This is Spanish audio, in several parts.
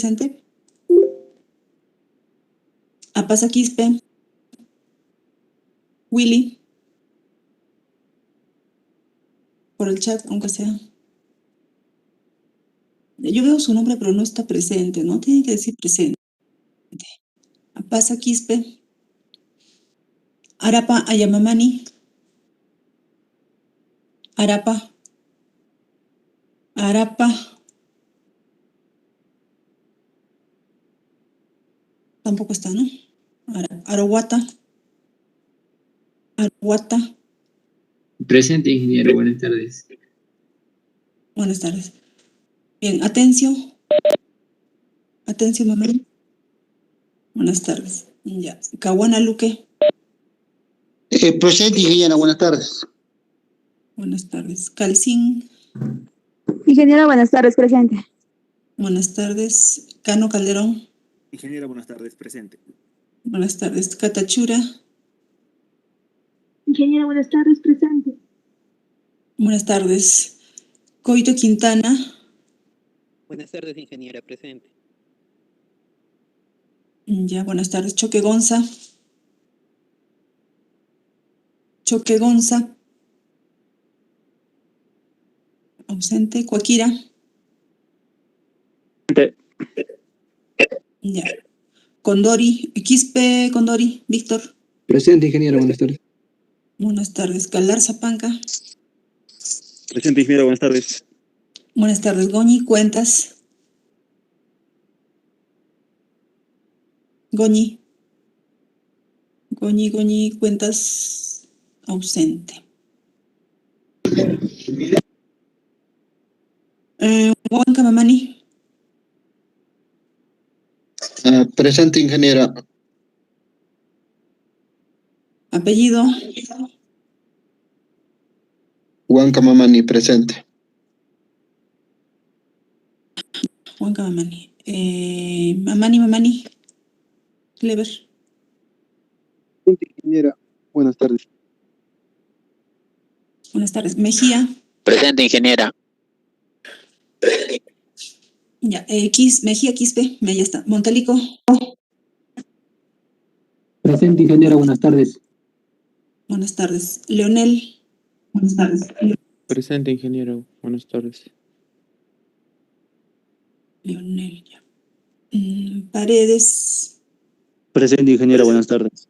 presente. Apasa Quispe. Willy. Por el chat, aunque sea. Yo veo su nombre, pero no está presente, ¿no? Tiene que decir presente. Apasa Quispe. Arapa Ayamamani. Arapa. Arapa. Tampoco está, ¿no? Arahuata. Arahuata. Presente, ingeniero. Buenas tardes. Buenas tardes. Bien, Atencio. Atencio, mamá. Buenas tardes. Ya. Caguana Luque. Presente, ingeniera, buenas tardes. Buenas tardes. Calcín. Ingeniera, buenas tardes, presente. Buenas tardes. Cano Calderón. Ingeniera, buenas tardes, presente. Buenas tardes. Catachura. Ingeniera, buenas tardes, presente. Buenas tardes. Coito Quintana. Buenas tardes, ingeniera, presente. Ya, buenas tardes. Choque Gonza. Choque Gonza. Ausente. Cuaquira. Ya. Condori. Quispe Condori. Víctor. Presente, ingeniero, buenas tardes. Buenas tardes. Calar Zapanca. Presente, ingeniera, buenas tardes. Buenas tardes. Goñi. Cuentas. Goñi. Goñi. Cuentas. Ausente. Huanca Mamani. Presente, ingeniera. Apellido. Huanca Mamani, presente. Huanca Mamani. Mamani. Clever. Ingeniera, buenas tardes. Buenas tardes. Mejía. Presente, ingeniera. Ya. Mejía Quispe. Ya está. Montalico. Presente, ingeniera, buenas tardes. Buenas tardes. Leonel. Buenas tardes. Presente, ingeniero. Buenas tardes. Leonel, ya. Paredes. Presente, ingeniera, buenas tardes.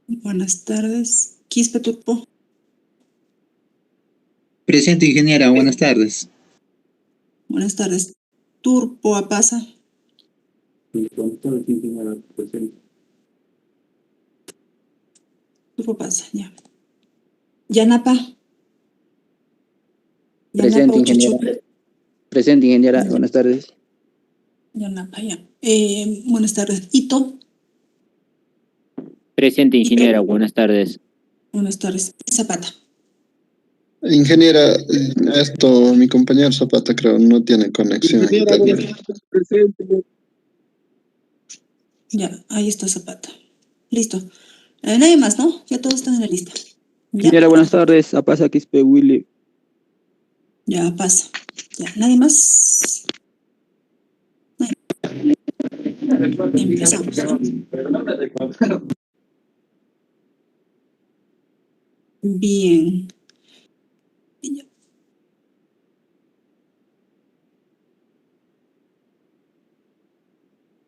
Buenas tardes. Quispe Turpo. Presente, ingeniera, buenas tardes. Buenas tardes. Turpo Apasa. Buenas tardes, ingeniera, presente. Turpo Pasa, ya. Yanapa. Presente, ingeniera. Presente, ingeniera. Ya. Buenas tardes. Yanapa, ya. Buenas tardes. Ito. Presente, ingeniera. Buenas tardes. Buenas tardes. Zapata. Ingeniera, mi compañero Zapata creo no tiene conexión a internet. Presente. Ya, ahí está Zapata. Listo. Nadie más, ¿no? Ya todos están en la lista. Ya, Ingeniera, buenas tardes. Apasa Quispe Willy. ya pasa. Ya, nadie más. Empezamos, ¿no? Bien.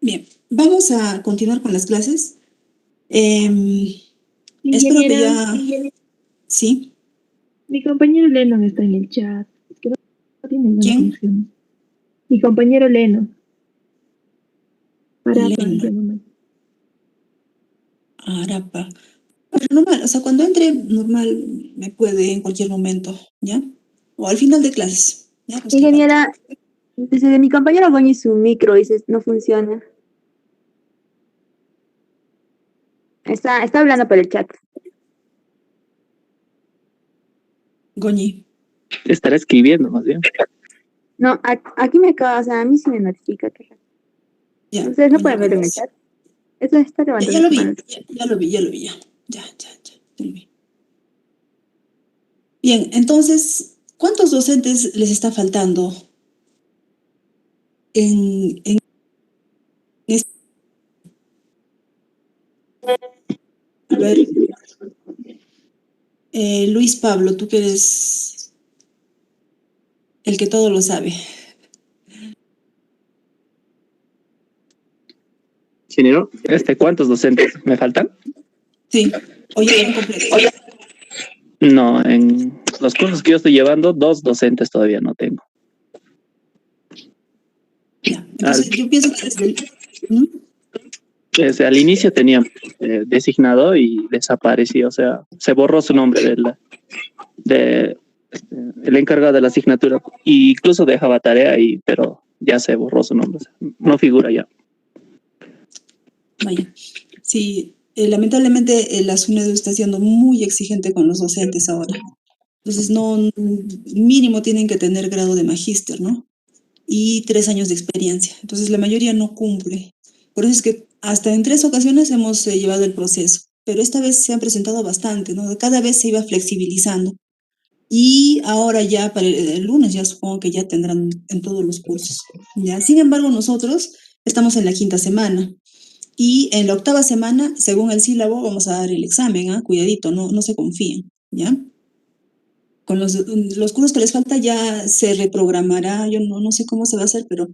Bien, vamos a continuar con las clases. Espero que ya... ¿Sí? Mi compañero Leno está en el chat. Es que no tiene buena ¿Quién? conexión. Mi compañero Leno. Leno. Arapa. Bueno, normal, o sea, cuando entre, normal, me puede en cualquier momento, ¿ya? O al final de clases, ¿ya? Pues Ingeniera, desde mi compañero Goñi su micro dice no funciona. Está hablando por el chat. Goñi. Estará escribiendo, más bien. No, aquí me acaba, o sea, a mí sí me notifica que... Ya. Ustedes no Goñi, pueden verlo en el chat. Eso está levantando ya lo sus vi, manos. ya lo vi, ya lo vi. Bien, entonces, ¿cuántos docentes les está faltando? en este, a ver, Luis Pablo, tú que eres el que todo lo sabe. Ingeniero, ¿cuántos docentes me faltan? Sí, o ya están completos. No, en los cursos que yo estoy llevando, 2 docentes todavía no tengo. Ya, entonces yo pienso que desde Al inicio tenía designado y desapareció, o sea, se borró su nombre el encargado de la asignatura, e incluso dejaba tarea ahí, pero ya se borró su nombre, o sea, no figura ya. Vaya, sí, lamentablemente la SUNEDU está siendo muy exigente con los docentes ahora. Entonces, mínimo tienen que tener grado de magíster, ¿no? Y 3 años de experiencia. Entonces, la mayoría no cumple. Por eso es que hasta en 3 ocasiones hemos llevado el proceso, pero esta vez se han presentado bastante, ¿no? Cada vez se iba flexibilizando. Y ahora ya para el lunes ya supongo que ya tendrán en todos los cursos. ¿Ya? Sin embargo, nosotros estamos en la 5ª semana. Y en la 8ª semana, según el sílabo, vamos a dar el examen, ¿ah? Cuidadito, no se confíen, ¿ya? Con los cursos que les falta ya se reprogramará, yo no sé cómo se va a hacer, pero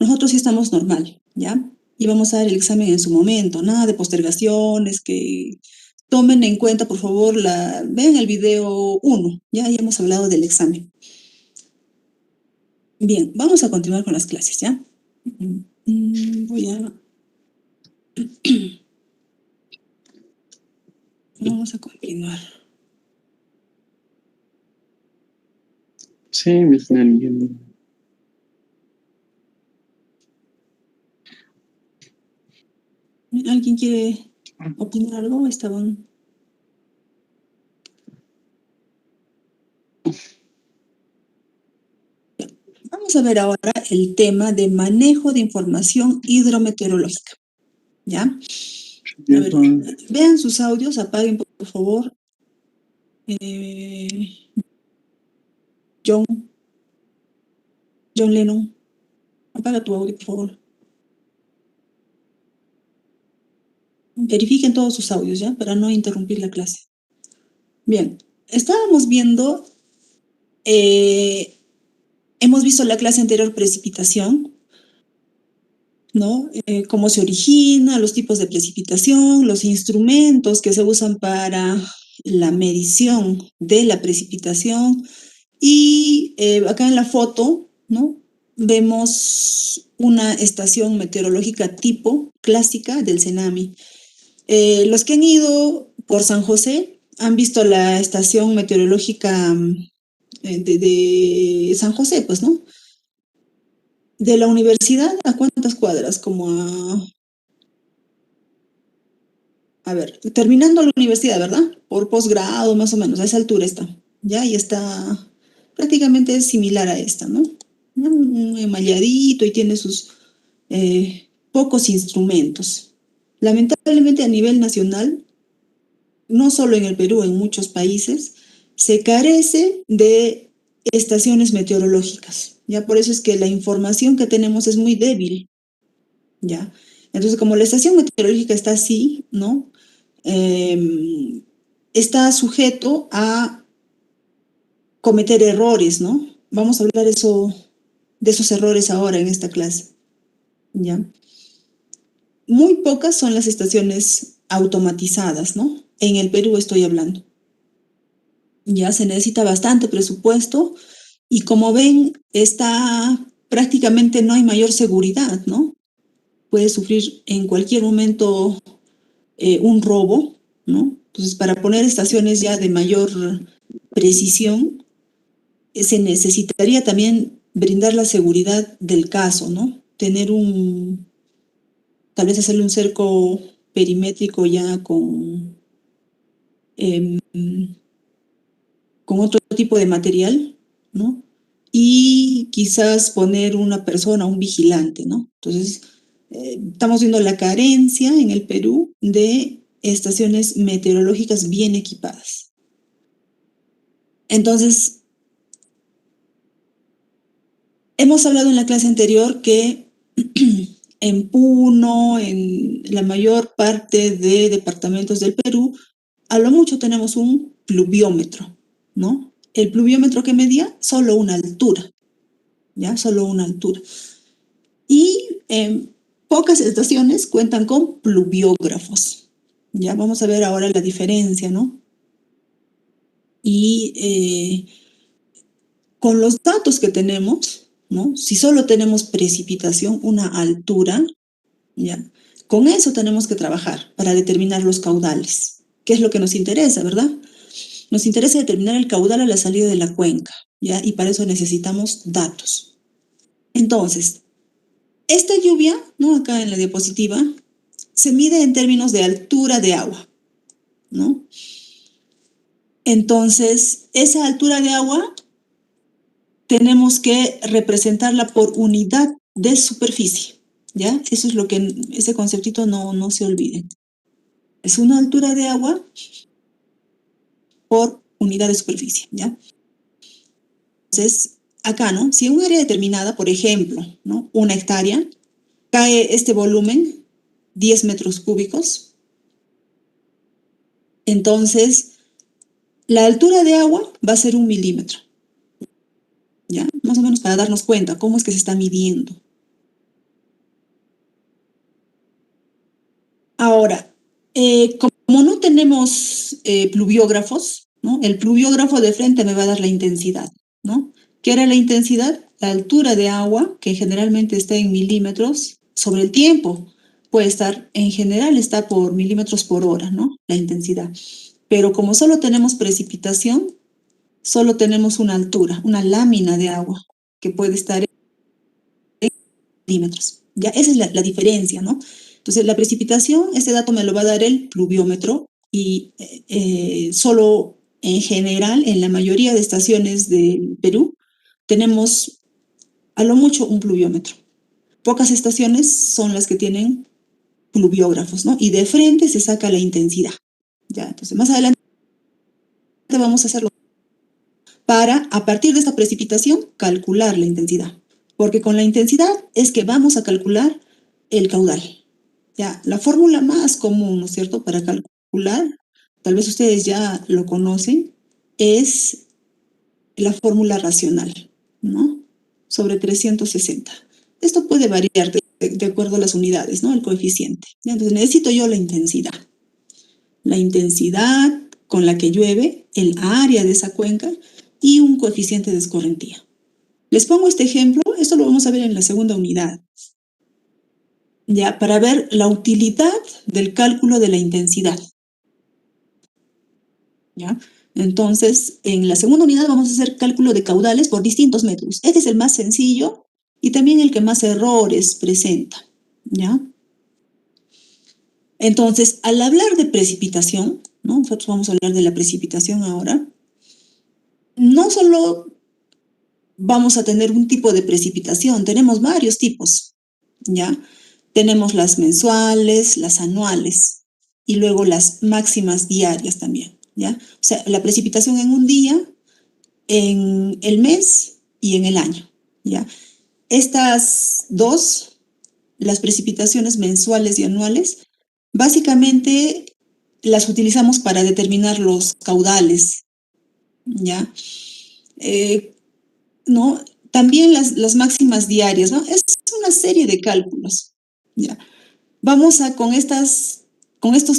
nosotros sí estamos normal, ¿ya? Y vamos a dar el examen en su momento, nada de postergaciones, que tomen en cuenta, por favor, vean el video 1, ya hemos hablado del examen. Bien, vamos a continuar con las clases, ¿ya? Vamos a continuar. Sí, me están viendo. ¿Alguien quiere opinar algo? Estaban... Vamos a ver ahora el tema de manejo de información hidrometeorológica. ¿Ya? A ver, vean sus audios, apaguen por favor. John Lennon, apaga tu audio, por favor. Verifiquen todos sus audios, ¿ya? Para no interrumpir la clase. Bien, estábamos viendo, hemos visto la clase anterior precipitación, ¿no? Cómo se origina, los tipos de precipitación, los instrumentos que se usan para la medición de la precipitación. Y acá en la foto, ¿no? Vemos una estación meteorológica tipo clásica del CENAMI. Los que han ido por San José han visto la estación meteorológica de San José, pues, ¿no? De la universidad, ¿a cuántas cuadras? Como a ver, terminando la universidad, ¿verdad? Por posgrado, más o menos, a esa altura está. Ya, y está prácticamente similar a esta, ¿no? Un emalladito y tiene sus pocos instrumentos. Lamentablemente a nivel nacional, no solo en el Perú, en muchos países, se carece de estaciones meteorológicas. Ya por eso es que la información que tenemos es muy débil. Ya. Entonces, como la estación meteorológica está así, ¿no? Está sujeto a cometer errores, ¿no? Vamos a hablar de esos errores ahora en esta clase. ¿Ya? Muy pocas son las estaciones automatizadas, ¿no? En el Perú estoy hablando. Ya se necesita bastante presupuesto y como ven, prácticamente no hay mayor seguridad, ¿no? Puede sufrir en cualquier momento un robo, ¿no? Entonces, para poner estaciones ya de mayor precisión, se necesitaría también brindar la seguridad del caso, ¿no? Tal vez hacerle un cerco perimétrico ya con otro tipo de material, ¿no? Y quizás poner una persona, un vigilante, ¿no? Entonces, estamos viendo la carencia en el Perú de estaciones meteorológicas bien equipadas. Entonces, Hemos hablado en la clase anterior que en Puno, en la mayor parte de departamentos del Perú, a lo mucho tenemos un pluviómetro, ¿no? El pluviómetro que medía solo una altura, ¿ya? Solo una altura. Y pocas estaciones cuentan con pluviógrafos. Ya vamos a ver ahora la diferencia, ¿no? Y con los datos que tenemos, ¿no? Si solo tenemos precipitación, una altura, ¿ya? Con eso tenemos que trabajar para determinar los caudales, que es lo que nos interesa, ¿verdad? Nos interesa determinar el caudal a la salida de la cuenca, ¿ya? Y para eso necesitamos datos. Entonces, esta lluvia, ¿no? Acá en la diapositiva, se mide en términos de altura de agua, ¿no? Entonces, esa altura de agua tenemos que representarla por unidad de superficie, ¿ya? Eso es lo que, ese conceptito no se olviden. Es una altura de agua por unidad de superficie, ¿ya? Entonces, acá, ¿no? Si en un área determinada, por ejemplo, ¿no? 1 hectárea, cae este volumen, 10 metros cúbicos, entonces la altura de agua va a ser 1 milímetro, ¿ya? Más o menos para darnos cuenta cómo es que se está midiendo. Ahora, como no tenemos pluviógrafos, ¿no? El pluviógrafo de frente me va a dar la intensidad, ¿no? ¿Qué era la intensidad? La altura de agua, que generalmente está en milímetros, sobre el tiempo. Puede estar, en general está por milímetros por hora, ¿no? La intensidad. Pero como solo tenemos precipitación, solo tenemos una altura, una lámina de agua, que puede estar en milímetros. Ya, esa es la diferencia, ¿no? Entonces, la precipitación, este dato me lo va a dar el pluviómetro y solo en general, en la mayoría de estaciones del Perú, tenemos a lo mucho un pluviómetro. Pocas estaciones son las que tienen pluviógrafos, ¿no? Y de frente se saca la intensidad. Ya, entonces, más adelante vamos a hacerlo para, a partir de esta precipitación, calcular la intensidad. Porque con la intensidad es que vamos a calcular el caudal. Ya, la fórmula más común, ¿no es cierto?, para calcular, tal vez ustedes ya lo conocen, es la fórmula racional, ¿no? Sobre 360. Esto puede variar de acuerdo a las unidades, ¿no? El coeficiente. ¿Ya? Entonces necesito yo la intensidad. La intensidad con la que llueve, el área de esa cuenca y un coeficiente de escorrentía. Les pongo este ejemplo, esto lo vamos a ver en la segunda unidad. Ya, para ver la utilidad del cálculo de la intensidad. ¿Ya? Entonces, en la segunda unidad vamos a hacer cálculo de caudales por distintos métodos. Este es el más sencillo y también el que más errores presenta. ¿Ya? Entonces, al hablar de precipitación, ¿no? Nosotros vamos a hablar de la precipitación ahora. No solo vamos a tener un tipo de precipitación, tenemos varios tipos. ¿Ya? Tenemos las mensuales, las anuales y luego las máximas diarias también, ¿ya? O sea, la precipitación en un día, en el mes y en el año, ¿ya? Estas dos, las precipitaciones mensuales y anuales, básicamente las utilizamos para determinar los caudales, ¿ya? ¿No? También las máximas diarias, ¿no? Es una serie de cálculos, ¿ya? Vamos a, con estos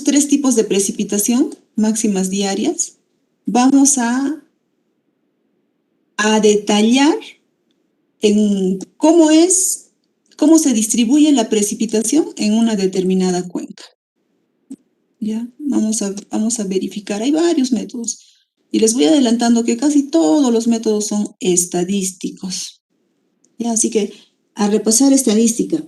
3 tipos de precipitación, máximas diarias, vamos a detallar en cómo se distribuye la precipitación en una determinada cuenca. ¿Ya? Vamos a verificar, hay varios métodos. Y les voy adelantando que casi todos los métodos son estadísticos. ¿Ya? Así que a repasar estadística.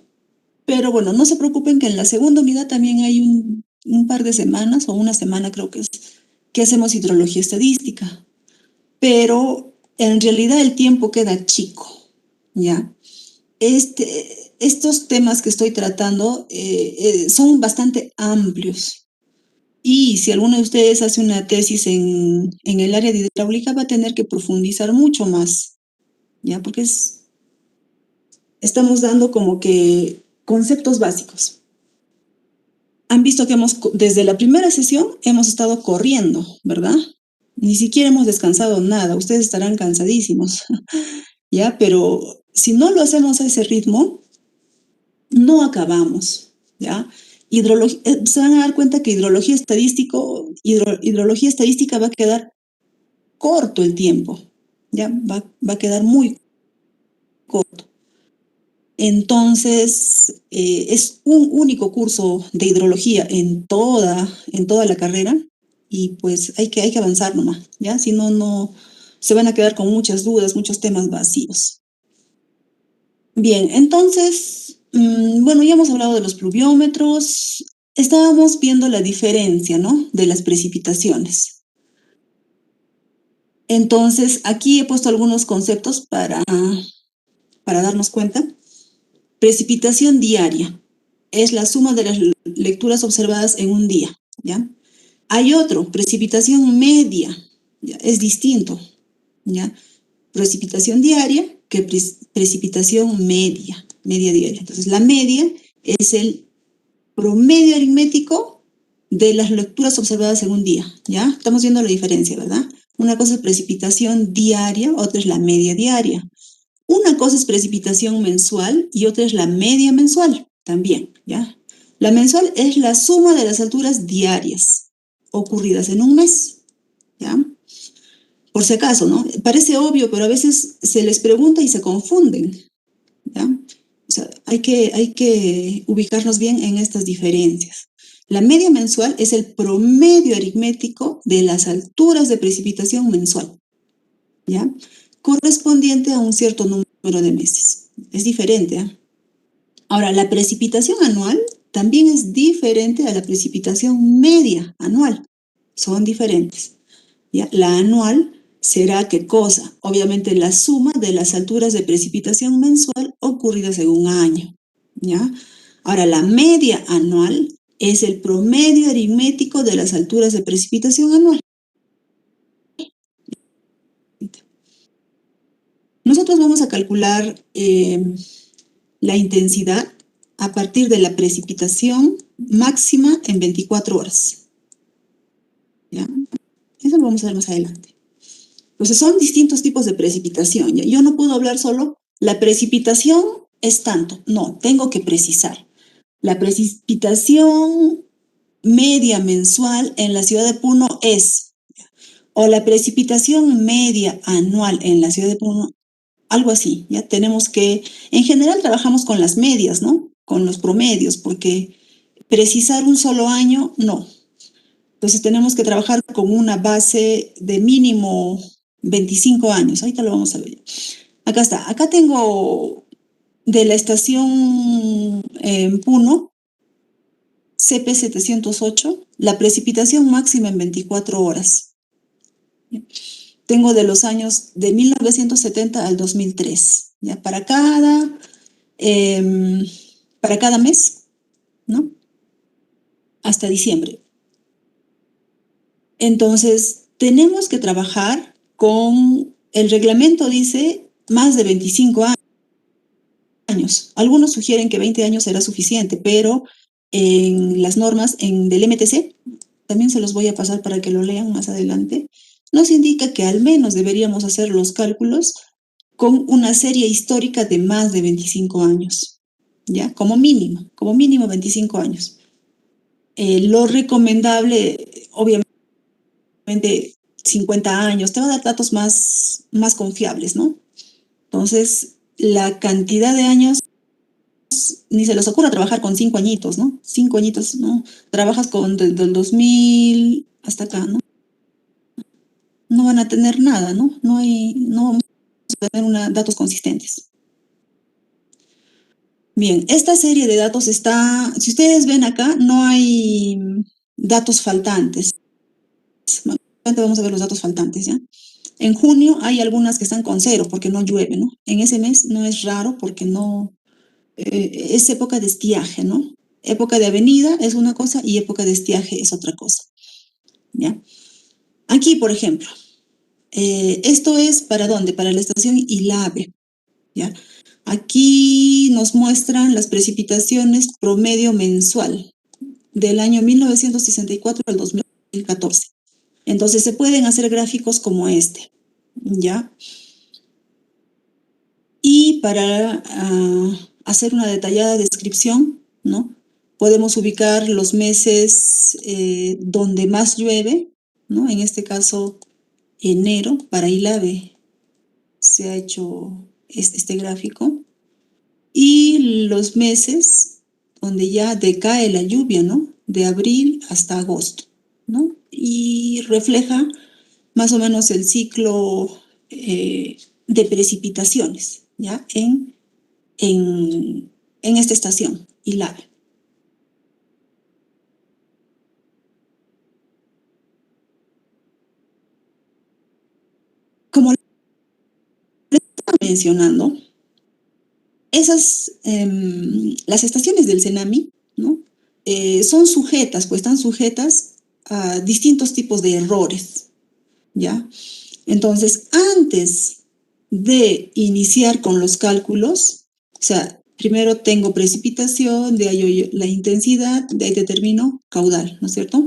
Pero bueno, no se preocupen que en la segunda unidad también hay un par de semanas, o una semana creo que es, que hacemos hidrología estadística. Pero en realidad el tiempo queda chico, ¿ya? Estos temas que estoy tratando son bastante amplios. Y si alguno de ustedes hace una tesis en el área de hidráulica, va a tener que profundizar mucho más, ¿ya? Porque es estamos dando como que conceptos básicos. Han visto que desde la primera sesión hemos estado corriendo, ¿verdad? Ni siquiera hemos descansado nada. Ustedes estarán cansadísimos, ¿ya? Pero si no lo hacemos a ese ritmo, no acabamos, ¿ya? Se van a dar cuenta que hidrología estadística va a quedar corto el tiempo, ¿ya? Va a quedar muy corto. Entonces, es un único curso de hidrología en toda la carrera y pues hay que avanzar nomás, ¿ya? Si no se van a quedar con muchas dudas, muchos temas vacíos. Bien, entonces, bueno, ya hemos hablado de los pluviómetros. Estábamos viendo la diferencia, ¿no? De las precipitaciones. Entonces, aquí he puesto algunos conceptos para darnos cuenta. Precipitación diaria es la suma de las lecturas observadas en un día, ¿ya? Hay otro, precipitación media, ¿ya? Es distinto, ¿ya? Precipitación diaria que precipitación media diaria. Entonces, la media es el promedio aritmético de las lecturas observadas en un día, ¿ya? Estamos viendo la diferencia, ¿verdad? Una cosa es precipitación diaria, otra es la media diaria. Una cosa es precipitación mensual y otra es la media mensual también, ¿ya? La mensual es la suma de las alturas diarias ocurridas en un mes, ¿ya? Por si acaso, ¿no? Parece obvio, pero a veces se les pregunta y se confunden, ¿ya? O sea, hay que ubicarnos bien en estas diferencias. La media mensual es el promedio aritmético de las alturas de precipitación mensual, ¿ya? Correspondiente a un cierto número de meses. Es diferente, ¿eh? Ahora, la precipitación anual también es diferente a la precipitación media anual. Son diferentes, ¿ya? La anual será ¿qué cosa? Obviamente la suma de las alturas de precipitación mensual ocurridas en un año, ¿ya? Ahora, la media anual es el promedio aritmético de las alturas de precipitación anual. Nosotros vamos a calcular la intensidad a partir de la precipitación máxima en 24 horas. ¿Ya? Eso lo vamos a ver más adelante. Entonces, son distintos tipos de precipitación. ¿Ya? Yo no puedo hablar solo, la precipitación es tanto. No, tengo que precisar. La precipitación media mensual en la ciudad de Puno es, o la precipitación media anual en la ciudad de Puno, algo así, ¿ya? Tenemos que, en general trabajamos con las medias, ¿no? Con los promedios, porque precisar un solo año, no. Entonces tenemos que trabajar con una base de mínimo 25 años. Ahorita lo vamos a ver. Acá está. Acá tengo de la estación en Puno, CP708, la precipitación máxima en 24 horas. Tengo de los años de 1970 al 2003, ¿ya? Para cada mes, ¿no? Hasta diciembre. Entonces, tenemos que trabajar con, el reglamento dice, más de 25 años. Algunos sugieren que 20 años será suficiente, pero en las normas del MTC, también se los voy a pasar para que lo lean más adelante, nos indica que al menos deberíamos hacer los cálculos con una serie histórica de más de 25 años, ¿ya? Como mínimo 25 años. Lo recomendable, obviamente, 50 años, te va a dar datos más confiables, ¿no? Entonces, la cantidad de años, ni se les ocurra trabajar con 5 añitos, ¿no? 5 añitos, ¿no? Trabajas desde el 2000 hasta acá, ¿no? No van a tener nada, ¿no? No vamos a tener datos consistentes. Bien, esta serie de datos está, si ustedes ven acá, no hay datos faltantes. Vamos a ver los datos faltantes, ¿ya? En junio hay algunas que están con 0 porque no llueve, ¿no? En ese mes no es raro porque no, es época de estiaje, ¿no? Época de avenida es una cosa y época de estiaje es otra cosa, ¿ya? Aquí, por ejemplo, esto es ¿para dónde? Para la estación Ilave, ¿ya? Aquí nos muestran las precipitaciones promedio mensual del año 1964 al 2014. Entonces se pueden hacer gráficos como este, ¿ya? Y para hacer una detallada descripción, ¿no? Podemos ubicar los meses donde más llueve, ¿no? En este caso, enero, para Ilave se ha hecho este gráfico. Y los meses donde ya decae la lluvia, ¿no? De abril hasta agosto, ¿no? Y refleja más o menos el ciclo de precipitaciones, ¿ya? En esta estación, Ilave. Como les estaba mencionando, las estaciones del CENAMI, ¿no? Son sujetas, pues están sujetas a distintos tipos de errores, ¿ya? Entonces, antes de iniciar con los cálculos, o sea, primero tengo precipitación, de ahí la intensidad, de ahí determino caudal, ¿no es cierto?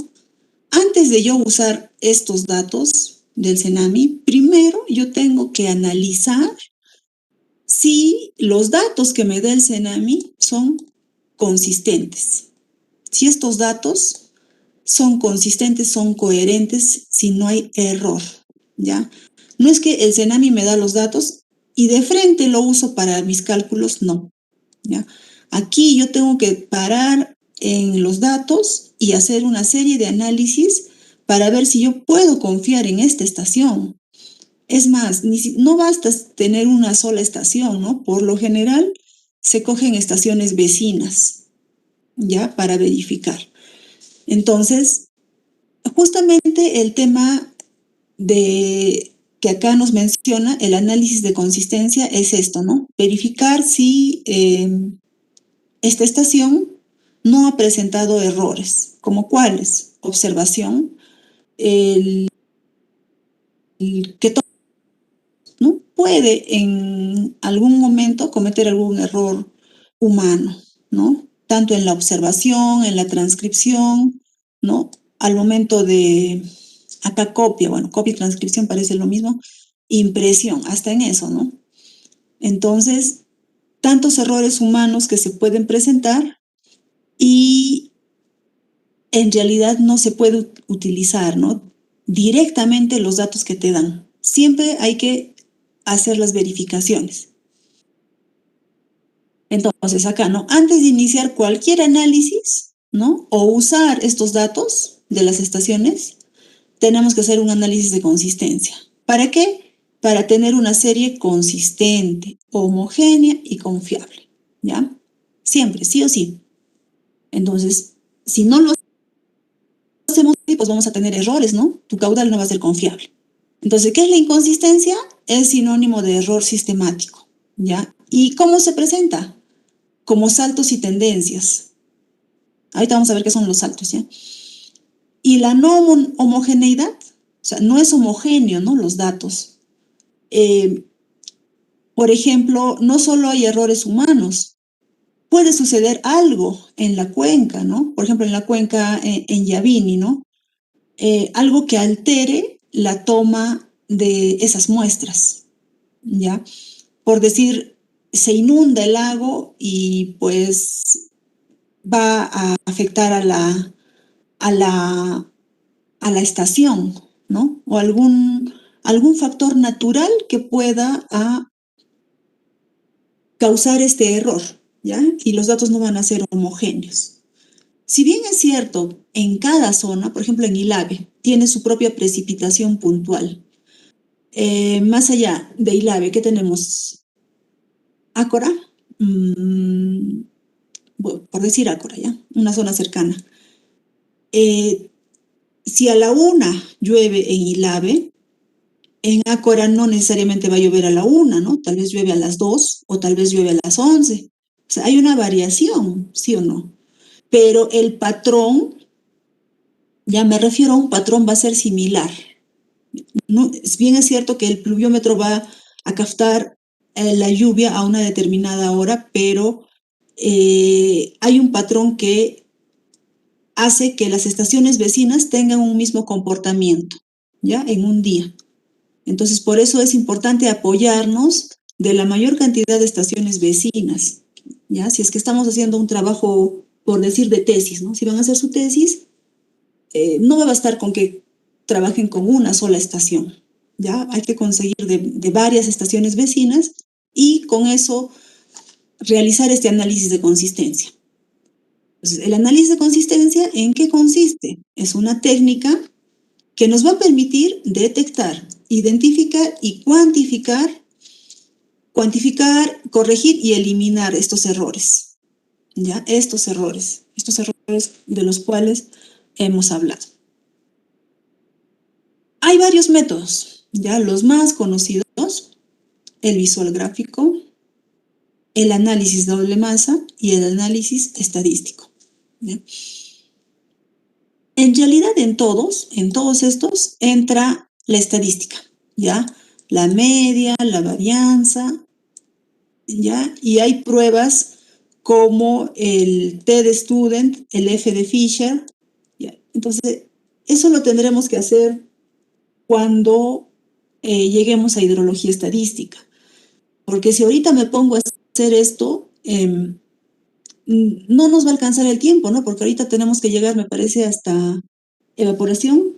Antes de yo usar estos datos del CENAMI, primero yo tengo que analizar si los datos que me da el CENAMI son consistentes. Si estos datos son consistentes, son coherentes, si no hay error, ¿ya? No es que el CENAMI me da los datos y de frente lo uso para mis cálculos, no, ¿ya? Aquí yo tengo que parar en los datos y hacer una serie de análisis para ver si yo puedo confiar en esta estación. Es más, no basta tener una sola estación, ¿no? Por lo general se cogen estaciones vecinas, ¿ya? Para verificar. Entonces, justamente el tema de que acá nos menciona el análisis de consistencia es esto, ¿no? Verificar si esta estación no ha presentado errores, como cuáles. Observación, que ¿no? Puede en algún momento cometer algún error humano, ¿no? Tanto en la observación, en la transcripción, ¿no? Al momento de, acá copia, bueno, copia y transcripción parece lo mismo, impresión, hasta en eso, ¿no? Entonces, tantos errores humanos que se pueden presentar y en realidad no se puede utilizar, ¿no? Directamente los datos que te dan. Siempre hay que hacer las verificaciones. Entonces, acá, ¿no? Antes de iniciar cualquier análisis, ¿no? O usar estos datos de las estaciones, tenemos que hacer un análisis de consistencia. ¿Para qué? Para tener una serie consistente, homogénea y confiable, ¿ya? Siempre, sí o sí. Entonces, si no lo hacemos así, pues vamos a tener errores, ¿no? Tu caudal no va a ser confiable. Entonces, ¿qué es la inconsistencia? Es sinónimo de error sistemático, ¿ya? ¿Y cómo se presenta? Como saltos y tendencias. Ahorita vamos a ver qué son los saltos, ¿ya? Y la no homogeneidad, o sea, no es homogéneo, ¿no? Los datos. Por ejemplo, no solo hay errores humanos, puede suceder algo en la cuenca, ¿no? Por ejemplo, en la cuenca en Yavini, ¿no? Algo que altere la toma de esas muestras, ¿ya? Por decir, se inunda el lago y pues va a afectar a la estación, ¿no? O algún factor natural que pueda causar este error, ¿ya? Y los datos no van a ser homogéneos. Si bien es cierto, en cada zona, por ejemplo en Ilave, tiene su propia precipitación puntual. Más allá de Ilave, ¿qué tenemos? Ácora, por decir Ácora, ¿ya? Una zona cercana. Si a la 1 llueve en Ilave, en Ácora no necesariamente va a llover a la 1, ¿no? Tal vez llueve a las 2 o tal vez llueve a las 11. O sea, hay una variación, ¿sí o no? Pero el patrón, ya me refiero a un patrón, va a ser similar. No, bien es cierto que el pluviómetro va a captar la lluvia a una determinada hora, pero hay un patrón que hace que las estaciones vecinas tengan un mismo comportamiento, ¿ya? En un día. Entonces, por eso es importante apoyarnos de la mayor cantidad de estaciones vecinas, ¿ya? Si es que estamos haciendo un trabajo, por decir, de tesis, ¿no? Si van a hacer su tesis, no va a bastar con que trabajen con una sola estación, ¿ya? Hay que conseguir de varias estaciones vecinas y con eso realizar este análisis de consistencia. Entonces, el análisis de consistencia, ¿en qué consiste? Es una técnica que nos va a permitir detectar, identificar y cuantificar, corregir y eliminar estos errores, ¿ya? Estos errores de los cuales hemos hablado. Hay varios métodos, ¿ya? Los más conocidos, el visual gráfico, el análisis doble masa y el análisis estadístico, ¿ya? En realidad, en todos estos entra la estadística, ¿ya? La media, la varianza, ¿ya? Y hay pruebas como el T de Student, el F de Fisher, ¿ya? Entonces, eso lo tendremos que hacer cuando lleguemos a hidrología estadística. Porque si ahorita me pongo a hacer esto, no nos va a alcanzar el tiempo, ¿no? Porque ahorita tenemos que llegar, me parece, hasta evaporación.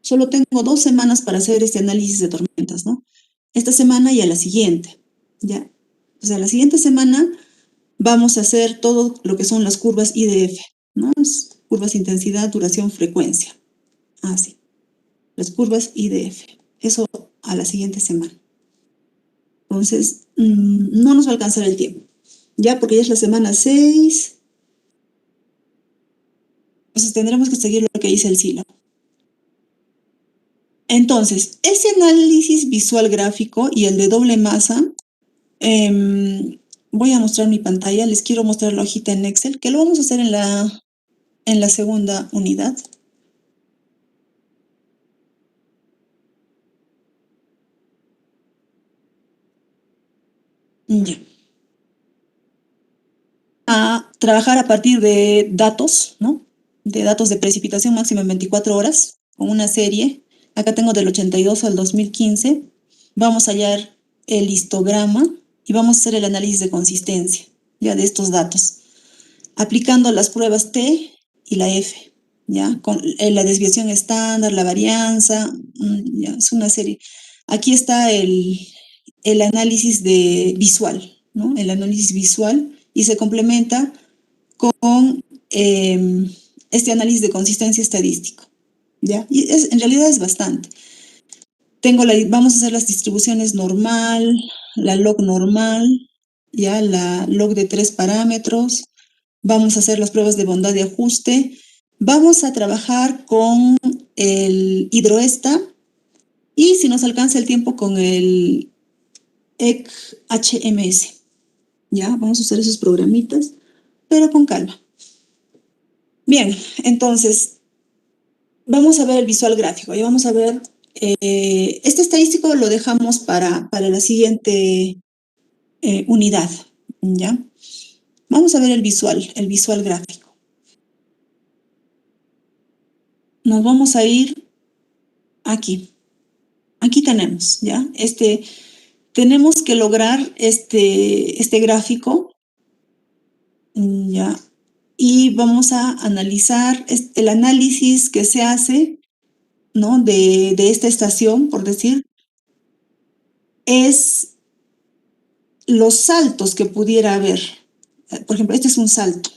Solo tengo 2 semanas para hacer este análisis de tormentas, ¿no? Esta semana y a la siguiente, ¿ya? O sea, la siguiente semana vamos a hacer todo lo que son las curvas IDF, ¿no? Curvas intensidad, duración, frecuencia. Así. Las curvas IDF. Eso a la siguiente semana. Entonces, no nos va a alcanzar el tiempo. Ya, porque ya es la semana 6. Entonces, tendremos que seguir lo que dice el SILO. Entonces, ese análisis visual gráfico y el de doble masa, voy a mostrar mi pantalla. Les quiero mostrar la hojita en Excel, que lo vamos a hacer en la segunda unidad. Ya. A trabajar a partir de datos, ¿no? De datos de precipitación máxima en 24 horas, con una serie. Acá tengo del 82 al 2015. Vamos a hallar el histograma y vamos a hacer el análisis de consistencia, ya, de estos datos, aplicando las pruebas T y la F, ya, con la desviación estándar, la varianza, ya, es una serie. Aquí está el análisis visual, ¿no? El análisis visual, y se complementa con este análisis de consistencia estadístico, ¿ya? Y en realidad es bastante. Vamos a hacer las distribuciones normal, la log normal, ya, la log de 3 parámetros. Vamos a hacer las pruebas de bondad de ajuste. Vamos a trabajar con el hidroesta y, si nos alcanza el tiempo, con el EC-HMS. Ya, vamos a usar esos programitas, pero con calma. Bien, entonces, vamos a ver el visual gráfico y vamos a ver, este estadístico lo dejamos para la siguiente unidad, ¿ya? Vamos a ver el visual gráfico. Nos vamos a ir aquí. Aquí tenemos, ¿ya? Tenemos que lograr este gráfico, ¿ya? Y vamos a analizar el análisis que se hace, ¿no? De esta estación, por decir, es los saltos que pudiera haber. Por ejemplo, este es un salto.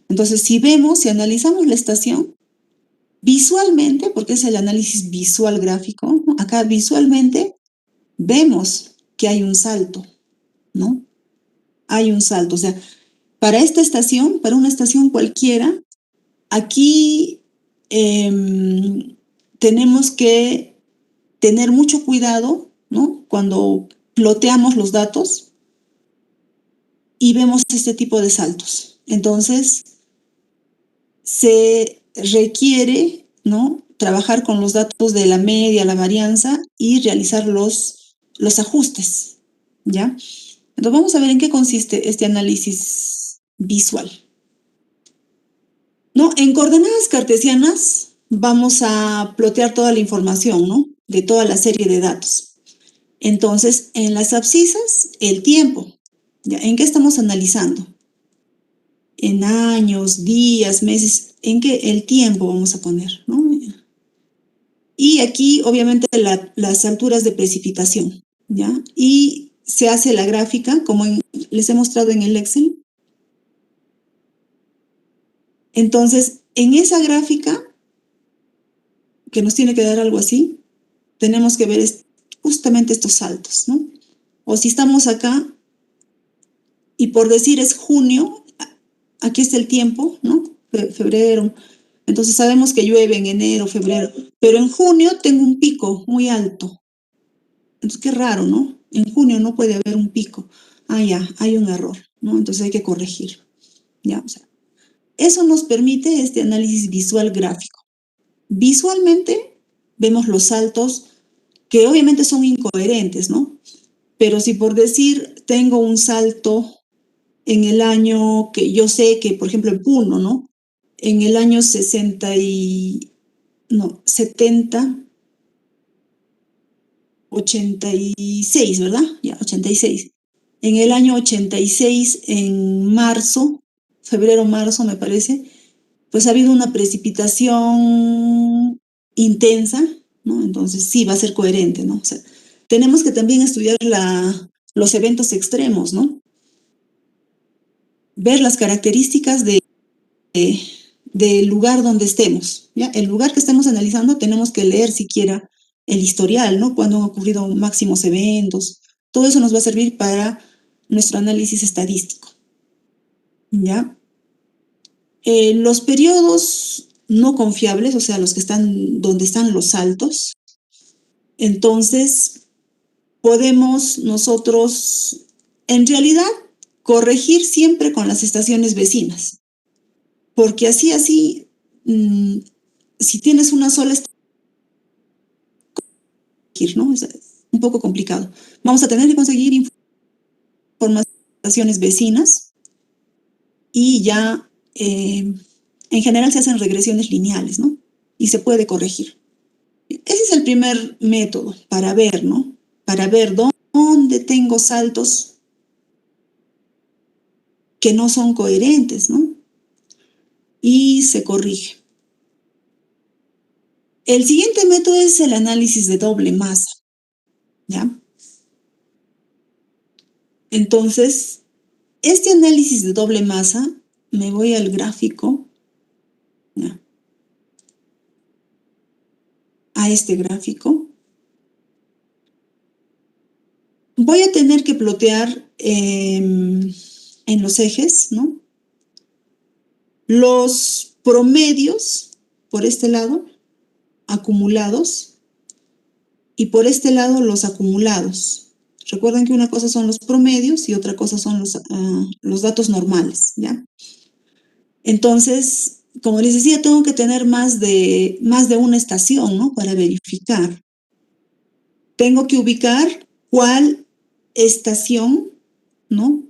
Entonces, si analizamos la estación, visualmente, porque es el análisis visual gráfico, ¿no? Acá visualmente vemos que hay un salto, ¿no? Hay un salto. O sea, para esta estación, para una estación cualquiera, aquí tenemos que tener mucho cuidado, ¿no? Cuando ploteamos los datos y vemos este tipo de saltos. Entonces, se requiere, ¿no? Trabajar con los datos de la media, la varianza y realizar los los ajustes, ¿ya? Entonces vamos a ver en qué consiste este análisis visual. ¿No? En coordenadas cartesianas vamos a plotear toda la información, ¿no? De toda la serie de datos. Entonces, en las abscisas, el tiempo. ¿Ya? ¿En qué estamos analizando? En años, días, meses, ¿en qué el tiempo vamos a poner, ¿no? Y aquí, obviamente, las alturas de precipitación, ¿ya? Y se hace la gráfica, como les he mostrado en el Excel. Entonces, en esa gráfica, que nos tiene que dar algo así, tenemos que ver justamente estos saltos, ¿no? O si estamos acá, y por decir es junio, aquí está el tiempo, ¿no? Febrero. Entonces sabemos que llueve en enero, febrero, pero en junio tengo un pico muy alto. Entonces qué raro, ¿no? En junio no puede haber un pico. Ah, ya, hay un error, ¿no? Entonces hay que corregir. ¿Ya? O sea, eso nos permite este análisis visual gráfico. Visualmente vemos los saltos que obviamente son incoherentes, ¿no? Pero si por decir tengo un salto en el año que yo sé que, por ejemplo, en Puno, ¿no? En el año 86, ¿verdad? Ya, 86. En el año 86, en marzo, febrero-marzo me parece, pues ha habido una precipitación intensa, ¿no? Entonces sí, va a ser coherente, ¿no? O sea, tenemos que también estudiar los eventos extremos, ¿no? Ver las características del lugar donde estemos, ¿ya? El lugar que estemos analizando tenemos que leer siquiera el historial, ¿no? Cuando han ocurrido máximos eventos. Todo eso nos va a servir para nuestro análisis estadístico, ¿ya? Los periodos no confiables, o sea, los que están donde están los saltos, entonces podemos nosotros, en realidad, corregir siempre con las estaciones vecinas, porque así, si tienes una sola estación, ¿no? Es un poco complicado. Vamos a tener que conseguir informaciones vecinas y ya en general se hacen regresiones lineales, ¿no? Y se puede corregir. Ese es el primer método para ver, ¿no? Para ver dónde tengo saltos que no son coherentes, ¿no? Y se corrige. El siguiente método es el análisis de doble masa, ¿ya? Entonces, este análisis de doble masa, me voy al gráfico, ¿ya? A este gráfico. Voy a tener que plotear en los ejes, ¿no? Los promedios por este lado, acumulados, y por este lado los acumulados. Recuerden que una cosa son los promedios y otra cosa son los datos normales, ¿ya? Entonces, como les decía, tengo que tener más de una estación, ¿no? Para verificar. Tengo que ubicar cuál estación, ¿no?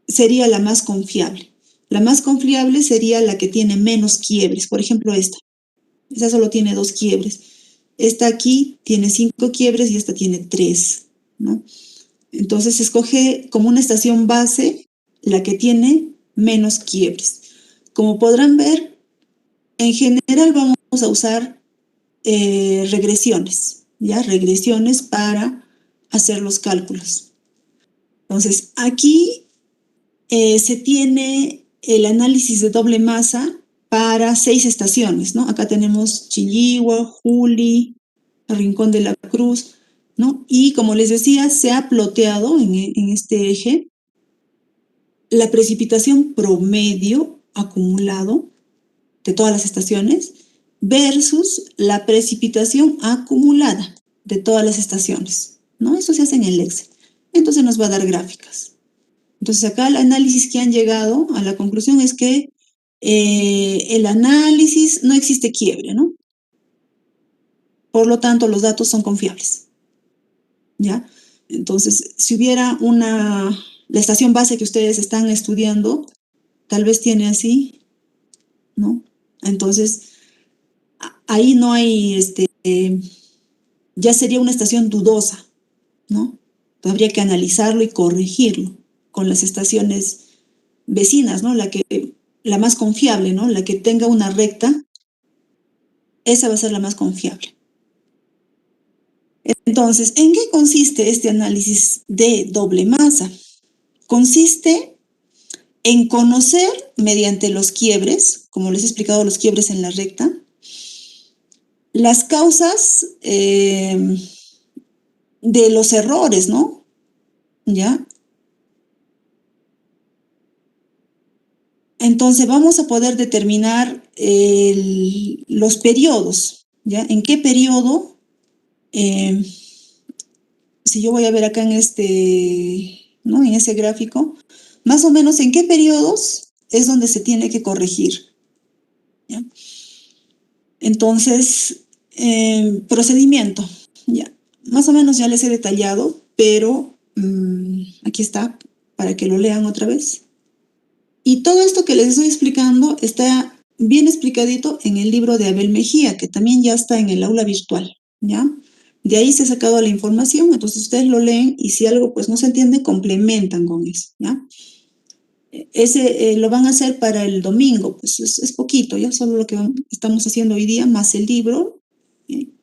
Sería la más confiable. La más confiable sería la que tiene menos quiebres. Por ejemplo, esta. Esta solo tiene 2 quiebres. Esta aquí tiene 5 quiebres y esta tiene 3, ¿no? Entonces, escoge como una estación base la que tiene menos quiebres. Como podrán ver, en general vamos a usar regresiones, ¿ya? Regresiones para hacer los cálculos. Entonces, aquí se tiene el análisis de doble masa para 6 estaciones, ¿no? Acá tenemos Chilligua, Juli, Rincón de la Cruz, ¿no? Y como les decía, se ha ploteado en este eje la precipitación promedio acumulado de todas las estaciones versus la precipitación acumulada de todas las estaciones, ¿no? Eso se hace en el Excel. Entonces nos va a dar gráficas. Entonces acá el análisis que han llegado a la conclusión es que el análisis no existe quiebre, ¿no? Por lo tanto, los datos son confiables. ¿ya? Entonces, si hubiera la estación base que ustedes están estudiando, tal vez tiene así, ¿no? Entonces, ahí no hay, ya sería una estación dudosa, ¿no? Habría que analizarlo y corregirlo con las estaciones vecinas, ¿no? La más confiable, ¿no? La que tenga una recta, esa va a ser la más confiable. Entonces, ¿en qué consiste este análisis de doble masa? Consiste en conocer mediante los quiebres, como les he explicado, los quiebres en la recta, las causas de los errores, ¿no? ¿Ya? Entonces vamos a poder determinar los periodos, ¿ya? ¿En qué periodo? Si yo voy a ver acá en ¿no? En ese gráfico, más o menos en qué periodos es donde se tiene que corregir, ¿ya? Entonces, procedimiento, ya. Más o menos ya les he detallado, pero aquí está para que lo lean otra vez. Y todo esto que les estoy explicando está bien explicadito en el libro de Abel Mejía, que también ya está en el aula virtual, ¿ya? De ahí se ha sacado la información, entonces ustedes lo leen y si algo pues no se entiende, complementan con eso, ¿ya? Ese lo van a hacer para el domingo, pues es poquito, ya solo lo que estamos haciendo hoy día, más el libro,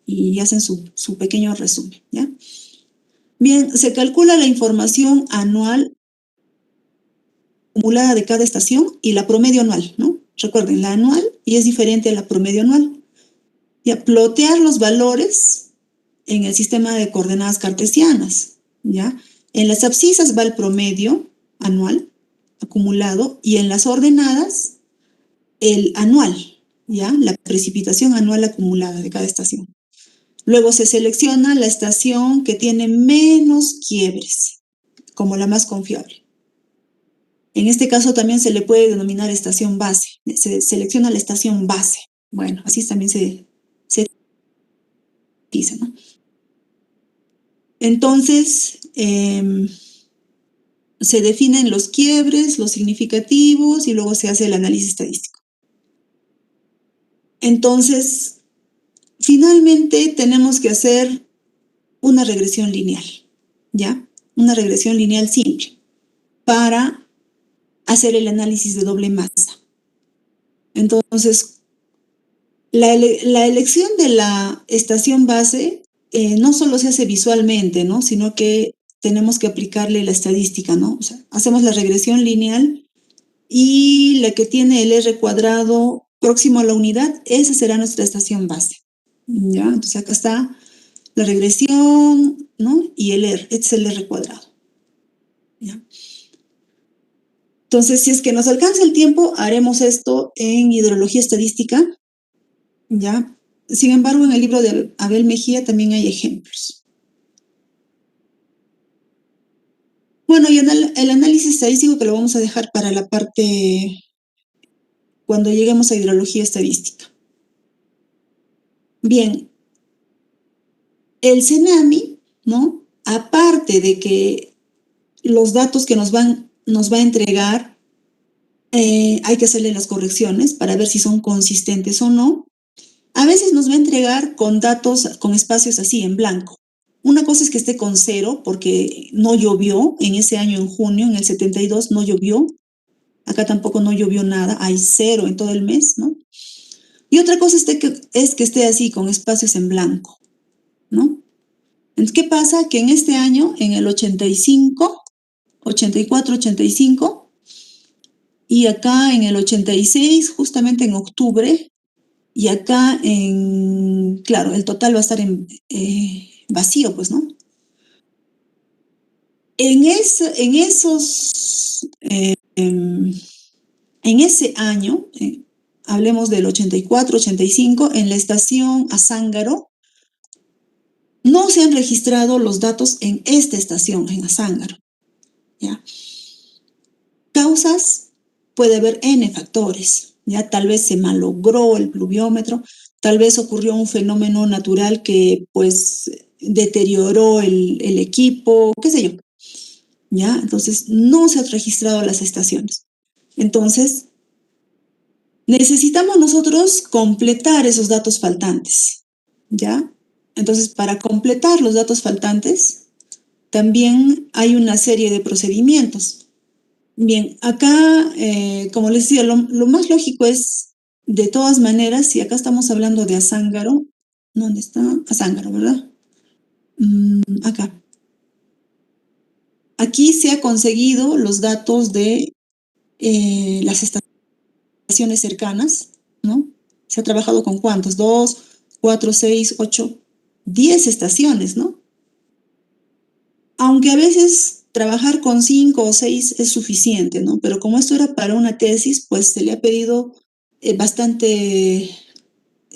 y hacen su pequeño resumen, ¿ya? Bien, se calcula la información anual acumulada de cada estación y la promedio anual, ¿no? Recuerden, la anual y es diferente a la promedio anual. Ya, plotear los valores en el sistema de coordenadas cartesianas, ¿ya? En las abscisas va el promedio anual acumulado y en las ordenadas el anual, ¿ya? La precipitación anual acumulada de cada estación. Luego se selecciona la estación que tiene menos quiebres, como la más confiable. En este caso también se le puede denominar estación base. Se selecciona la estación base. Bueno, así también se dice, ¿no? Entonces, se definen los quiebres, los significativos y luego se hace el análisis estadístico. Entonces, finalmente tenemos que hacer una regresión lineal, ¿ya? Una regresión lineal simple para hacer el análisis de doble masa. Entonces, la elección de la estación base no solo se hace visualmente, ¿no? Sino que tenemos que aplicarle la estadística, ¿no? O sea, hacemos la regresión lineal y la que tiene el R cuadrado próximo a la unidad, esa será nuestra estación base, ¿ya? Entonces acá está la regresión, ¿no? Y el R, este es el R cuadrado, ¿ya? Entonces, si es que nos alcanza el tiempo, haremos esto en hidrología estadística, ¿ya? Sin embargo, en el libro de Abel Mejía también hay ejemplos. Bueno, y el análisis estadístico que lo vamos a dejar para la parte cuando lleguemos a hidrología estadística. Bien, el CENAMI, ¿no? Aparte de que los datos que nos va a entregar, hay que hacerle las correcciones para ver si son consistentes o no. A veces nos va a entregar con datos, con espacios así en blanco. Una cosa es que esté con 0 porque no llovió en ese año, en junio, en el 72 no llovió. Acá tampoco no llovió nada, hay 0 en todo el mes, ¿no? Y otra cosa es que esté así, con espacios en blanco, ¿no? Entonces, ¿qué pasa? Que en este año, en el 85, 84, 85, y acá en el 86, justamente en octubre, y acá claro, el total va a estar vacío, pues, ¿no? En ese año, hablemos del 84, 85, en la estación Azángaro, no se han registrado los datos en esta estación, en Azángaro, ¿ya? Causas, puede haber N factores, ¿ya? Tal vez se malogró el pluviómetro, tal vez ocurrió un fenómeno natural que, pues, deterioró el equipo, qué sé yo. ¿Ya? Entonces, no se han registrado las estaciones. Entonces, necesitamos nosotros completar esos datos faltantes. ¿Ya? Entonces, para completar los datos faltantes, también hay una serie de procedimientos. Bien, acá, como les decía, lo más lógico es, de todas maneras, si acá estamos hablando de Azángaro, ¿dónde está? Azángaro, ¿verdad? Acá. Aquí se ha conseguido los datos de las estaciones cercanas, ¿no? Se ha trabajado con ¿cuántos? 2, 4, 6, 8, 10 estaciones, ¿no? Aunque a veces trabajar con 5 o 6 es suficiente, ¿no? Pero como esto era para una tesis, pues se le ha pedido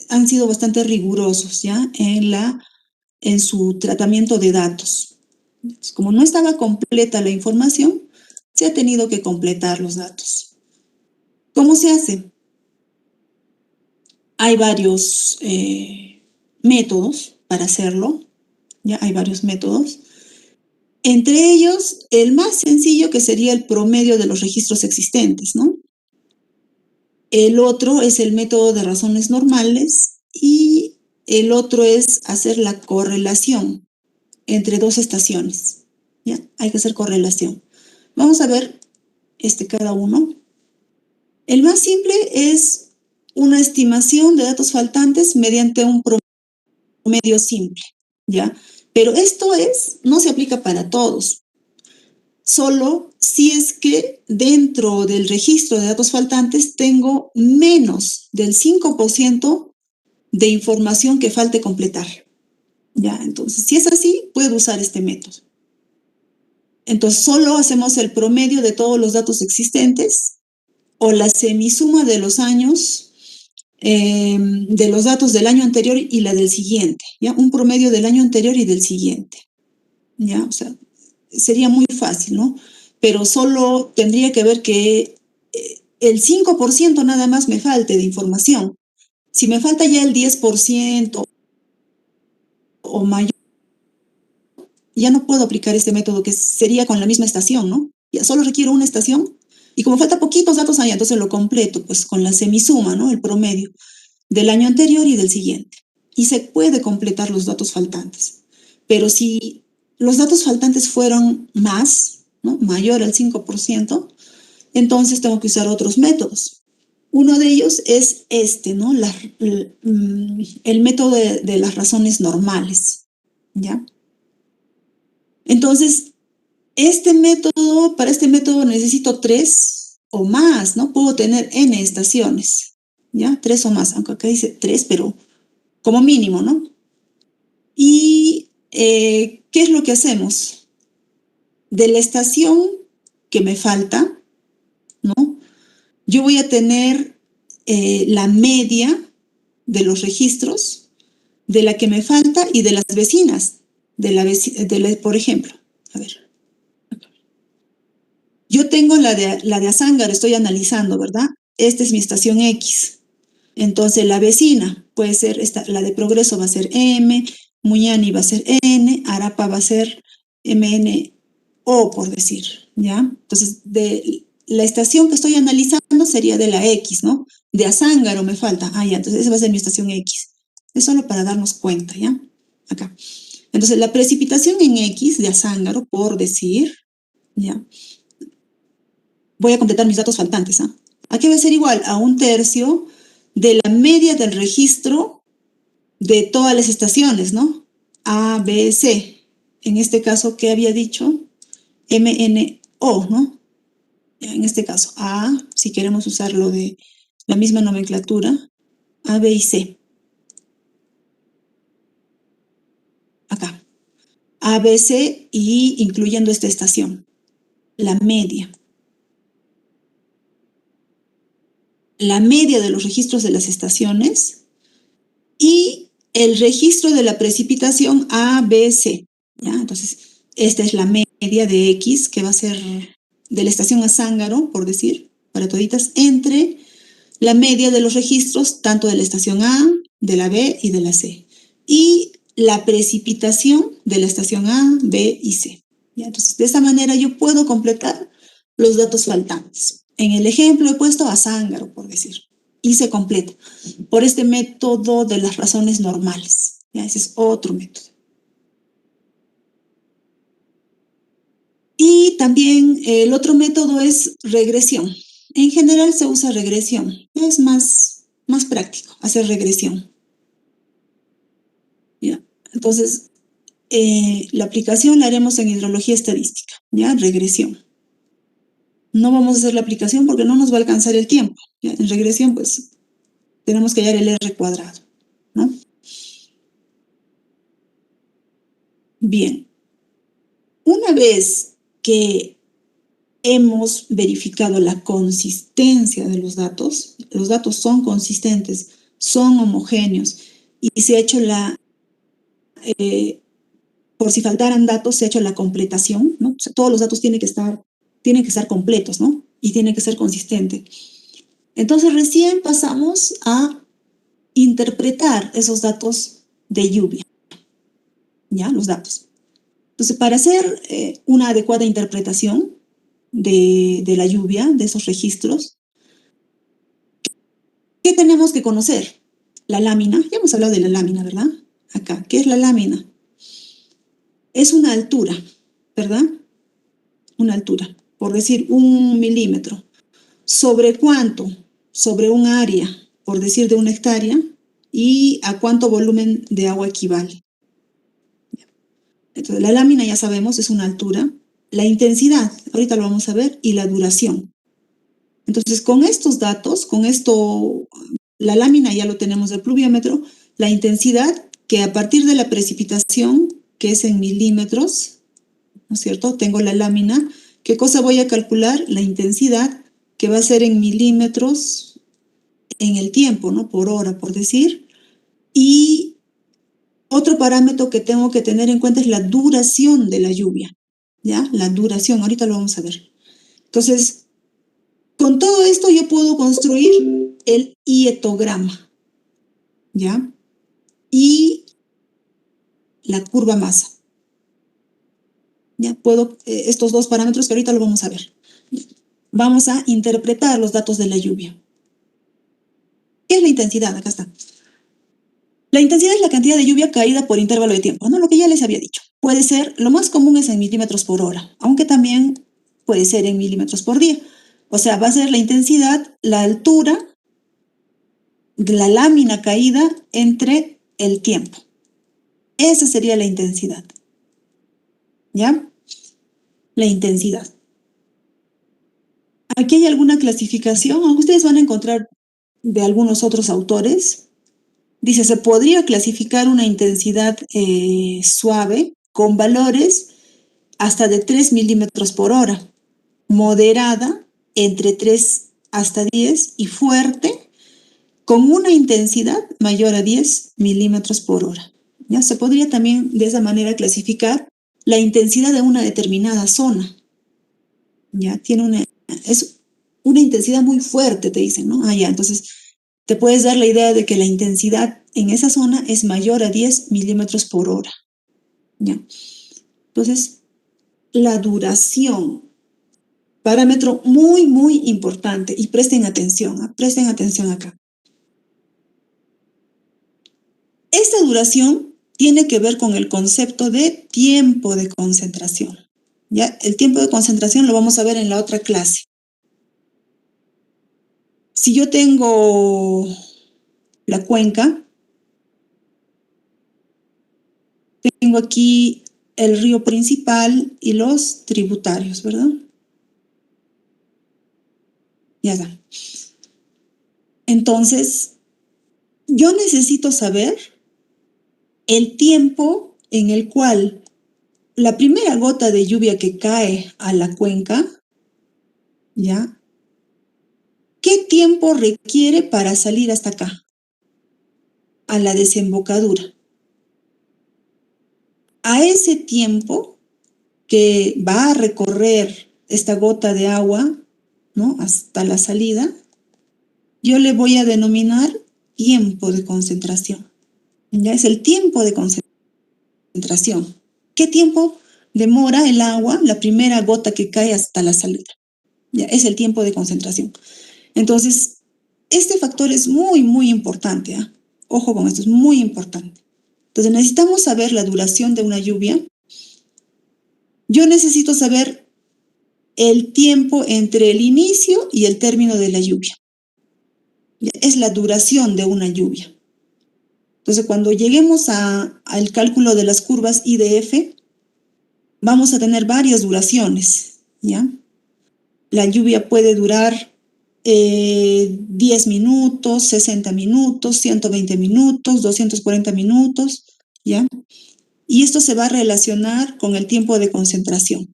han sido bastante rigurosos, ¿ya? En su tratamiento de datos. Entonces, como no estaba completa la información, se ha tenido que completar los datos. ¿Cómo se hace? Hay varios métodos para hacerlo, ¿ya? Hay varios métodos. Entre ellos, el más sencillo, que sería el promedio de los registros existentes, ¿no? El otro es el método de razones normales y el otro es hacer la correlación entre dos estaciones, ¿ya? Hay que hacer correlación. Vamos a ver cada uno. El más simple es una estimación de datos faltantes mediante un promedio simple, ¿ya? Pero no se aplica para todos. Solo si es que dentro del registro de datos faltantes tengo menos del 5% de información que falte completar. ¿Ya? Entonces, si es así, puedo usar este método. Entonces, solo hacemos el promedio de todos los datos existentes o la semisuma de los años, de los datos del año anterior y la del siguiente, ¿ya? Un promedio del año anterior y del siguiente, ¿ya? O sea, sería muy fácil, ¿no? Pero solo tendría que ver que el 5% nada más me falte de información. Si me falta ya el 10% o mayor, ya no puedo aplicar este método que sería con la misma estación, ¿no? Ya solo requiero una estación y como falta poquitos datos allá, entonces lo completo pues con la semisuma, ¿no? El promedio del año anterior y del siguiente. Y se puede completar los datos faltantes. Pero si los datos faltantes fueron más, ¿no? Mayor al 5%, entonces tengo que usar otros métodos. Uno de ellos es ¿no? El método de las razones normales, ¿ya? Entonces, para este método necesito 3 o más, ¿no? Puedo tener n estaciones, ¿ya? 3 o más, aunque acá dice 3, pero como mínimo, ¿no? Y, ¿qué es lo que hacemos? De la estación que me falta, ¿no? Yo voy a tener la media de los registros de la que me falta y de las vecinas, por ejemplo, a ver. Yo tengo la de Azángaro, estoy analizando, ¿verdad? Esta es mi estación X. Entonces, la vecina puede ser, la de Progreso va a ser M, Muñani va a ser N, Arapa va a ser MNO, por decir, ¿ya? Entonces, de la estación que estoy analizando sería de la X, ¿no? De Azángaro me falta. Ya, entonces esa va a ser mi estación X. Es solo para darnos cuenta, ¿ya? Acá. Entonces, la precipitación en X de Azángaro, por decir, ¿ya? Voy a completar mis datos faltantes, ¿ah? Aquí va a ser igual a 1/3 de la media del registro de todas las estaciones, ¿no? A, B, C. En este caso, ¿qué había dicho? MNO, ¿no? En este caso, A, si queremos usarlo de la misma nomenclatura, A, B y C. Acá. A, B, C y incluyendo esta estación. La media. La media de los registros de las estaciones y el registro de la precipitación A, B, C. ¿Ya? Entonces, esta es la media de X, que va a ser de la estación Azángaro, por decir, para toditas, entre la media de los registros, tanto de la estación A, de la B y de la C. Y la precipitación de la estación A, B y C. ¿Ya? Entonces, de esa manera yo puedo completar los datos faltantes. En el ejemplo he puesto a Zángaro, por decir, y se completa por este método de las razones normales. ¿Ya? Ese es otro método. Y también el otro método es regresión. En general se usa regresión. Es más práctico hacer regresión. ¿Ya? Entonces, la aplicación la haremos en hidrología estadística. ¿Ya? Regresión. No vamos a hacer la aplicación porque no nos va a alcanzar el tiempo. ¿Ya? En regresión, pues, tenemos que hallar el R cuadrado, ¿no? Bien. Una vez que hemos verificado la consistencia de los datos son consistentes, son homogéneos y se ha hecho por si faltaran datos, se ha hecho la completación, ¿no? O sea, todos los datos tienen que estar completos, ¿no? Y tienen que ser consistentes. Entonces recién pasamos a interpretar esos datos de lluvia, ¿ya? Los datos. Entonces, para hacer una adecuada interpretación de la lluvia, de esos registros, ¿qué tenemos que conocer? La lámina. Ya hemos hablado de la lámina, ¿verdad? Acá, ¿qué es la lámina? Es una altura, ¿verdad? Una altura, por decir 1 milímetro. ¿Sobre cuánto? Sobre un área, por decir de 1 hectárea, y a cuánto volumen de agua equivale. Entonces, la lámina ya sabemos, es una altura. La intensidad, ahorita lo vamos a ver, y la duración. Entonces, con estos datos, la lámina ya lo tenemos del pluviómetro, la intensidad, que a partir de la precipitación, que es en milímetros, ¿no es cierto? Tengo la lámina. ¿Qué cosa voy a calcular? La intensidad, que va a ser en milímetros en el tiempo, ¿no? Por hora, por decir. Y otro parámetro que tengo que tener en cuenta es la duración de la lluvia, ¿ya? La duración, ahorita lo vamos a ver. Entonces, con todo esto yo puedo construir el hietograma, ¿ya? Y la curva masa. ¿Ya? Estos dos parámetros que ahorita lo vamos a ver. Vamos a interpretar los datos de la lluvia. ¿Qué es la intensidad? Acá está. La intensidad es la cantidad de lluvia caída por intervalo de tiempo, ¿no? Lo que ya les había dicho. Puede ser, lo más común es en milímetros por hora, aunque también puede ser en milímetros por día. O sea, va a ser la intensidad, la altura de la lámina caída entre el tiempo. Esa sería la intensidad. ¿Ya? La intensidad. Aquí hay alguna clasificación, aunque ustedes van a encontrar de algunos otros autores. Dice, se podría clasificar una intensidad suave con valores hasta de 3 milímetros por hora, moderada entre 3 hasta 10 y fuerte con una intensidad mayor a 10 milímetros por hora. ¿Ya? Se podría también de esa manera clasificar la intensidad de una determinada zona. ¿Ya? Es una intensidad muy fuerte, te dicen, ¿no? Ya, entonces te puedes dar la idea de que la intensidad en esa zona es mayor a 10 milímetros por hora. ¿Ya? Entonces, la duración, parámetro muy, muy importante, y presten atención acá. Esta duración tiene que ver con el concepto de tiempo de concentración. ¿Ya? El tiempo de concentración lo vamos a ver en la otra clase. Si yo tengo la cuenca, tengo aquí el río principal y los tributarios, ¿verdad? Ya está. Entonces, yo necesito saber el tiempo en el cual la primera gota de lluvia que cae a la cuenca, ¿ya? ¿Qué tiempo requiere para salir hasta acá? A la desembocadura. A ese tiempo que va a recorrer esta gota de agua, ¿no? Hasta la salida, yo le voy a denominar tiempo de concentración. Ya es el tiempo de concentración. concentración. ¿Qué tiempo demora el agua, la primera gota que cae hasta la salida? Ya, es el tiempo de concentración. Entonces, este factor es muy, muy importante. ¿Eh? Ojo con esto, es muy importante. Entonces, necesitamos saber la duración de una lluvia. Yo necesito saber el tiempo entre el inicio y el término de la lluvia. Ya, es la duración de una lluvia. Entonces, cuando lleguemos al cálculo de las curvas I de F, vamos a tener varias duraciones, ¿ya? La lluvia puede durar 10 minutos, 60 minutos, 120 minutos, 240 minutos, ¿ya? Y esto se va a relacionar con el tiempo de concentración.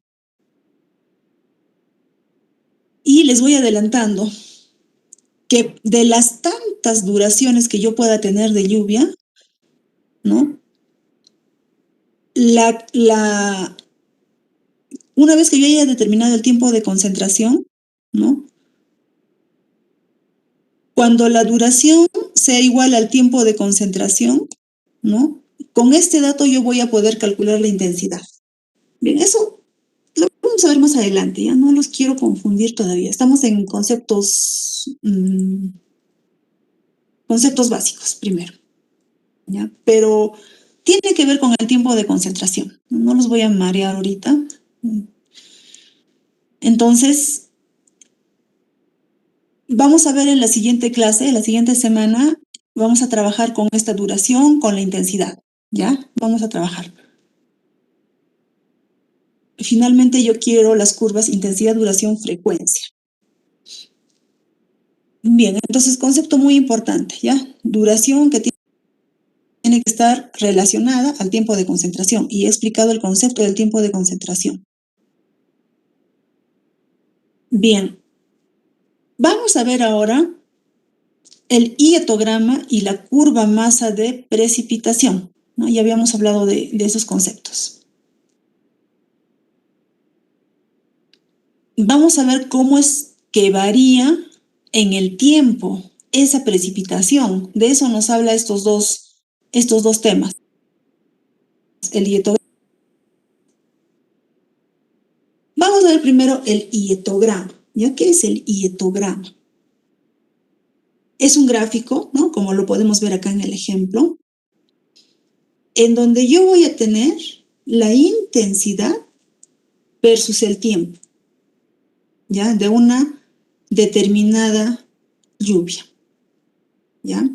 Y les voy adelantando que de las tantas duraciones que yo pueda tener de lluvia, ¿no? Una vez que yo haya determinado el tiempo de concentración, ¿no? Cuando la duración sea igual al tiempo de concentración, ¿no? Con este dato yo voy a poder calcular la intensidad. Bien, eso lo vamos a ver más adelante, ya no los quiero confundir todavía. Estamos en conceptos básicos primero, ¿ya? Pero tiene que ver con el tiempo de concentración. No los voy a marear ahorita. Entonces, vamos a ver en la siguiente clase, en la siguiente semana, vamos a trabajar con esta duración, con la intensidad, ¿ya? Vamos a trabajar. Finalmente yo quiero las curvas intensidad, duración, frecuencia. Bien, entonces concepto muy importante, ¿ya? Duración que tiene que estar relacionada al tiempo de concentración y he explicado el concepto del tiempo de concentración. Bien, vamos a ver ahora el hietograma y la curva masa de precipitación, ¿no? Ya habíamos hablado de esos conceptos. Vamos a ver cómo es que varía en el tiempo esa precipitación. De eso nos habla estos dos temas. El hietograma. Vamos a ver primero el hietograma. ¿Ya? ¿Qué es el hietograma? Es un gráfico, ¿no? Como lo podemos ver acá en el ejemplo, en donde yo voy a tener la intensidad versus el tiempo, ¿ya? De una determinada lluvia, ¿ya?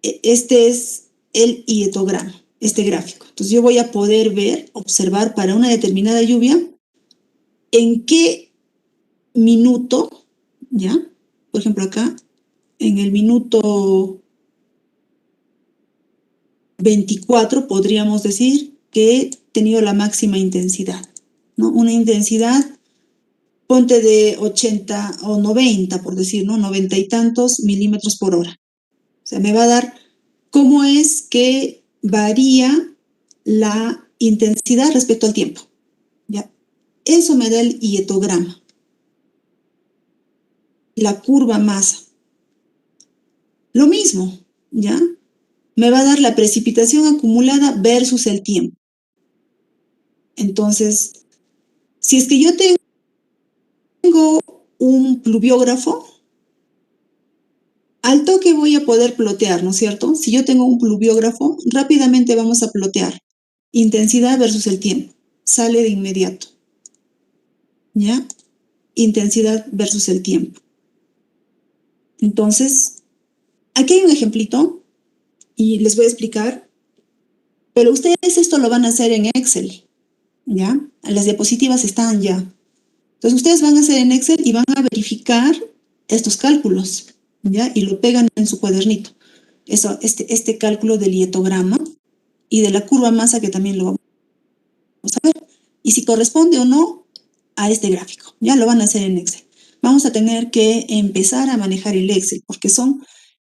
Este es el hietograma, este gráfico. Entonces yo voy a poder ver, observar para una determinada lluvia en qué minuto, ¿ya? Por ejemplo acá, en el minuto 24 podríamos decir que he tenido la máxima intensidad, ¿no? Una intensidad, ponte de 80 o 90, por decir, ¿no? 90 y tantos milímetros por hora. O sea, me va a dar cómo es que varía la intensidad respecto al tiempo, ¿ya? Eso me da el hietograma. La curva masa. Lo mismo, ¿ya? Me va a dar la precipitación acumulada versus el tiempo. Entonces, si es que yo tengo un pluviógrafo, al toque voy a poder plotear, ¿no es cierto? Si yo tengo un pluviógrafo, rápidamente vamos a plotear intensidad versus el tiempo. Sale de inmediato, ¿ya? Intensidad versus el tiempo. Entonces, aquí hay un ejemplito y les voy a explicar, pero ustedes esto lo van a hacer en Excel, ¿ya? Las diapositivas están ya. Entonces, ustedes van a hacer en Excel y van a verificar estos cálculos, ¿ya? Y lo pegan en su cuadernito. Eso, este cálculo del hietograma y de la curva masa que también lo vamos a ver. Y si corresponde o no a este gráfico, ya lo van a hacer en Excel. Vamos a tener que empezar a manejar el Excel porque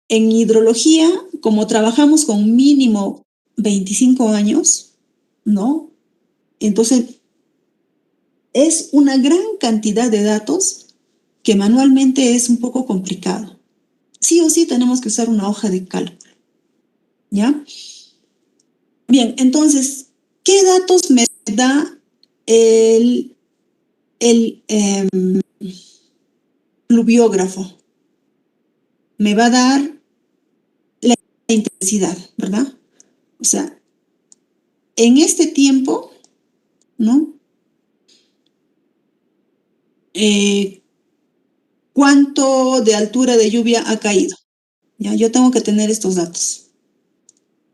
en hidrología, como trabajamos con mínimo 25 años, ¿no? Entonces, es una gran cantidad de datos que manualmente es un poco complicado. Sí o sí tenemos que usar una hoja de cálculo, ¿ya? Bien, entonces, ¿qué datos me da el pluviógrafo? Me va a dar la intensidad, ¿verdad? O sea, en este tiempo, ¿no? ¿Cuánto de altura de lluvia ha caído? ¿Ya? Yo tengo que tener estos datos.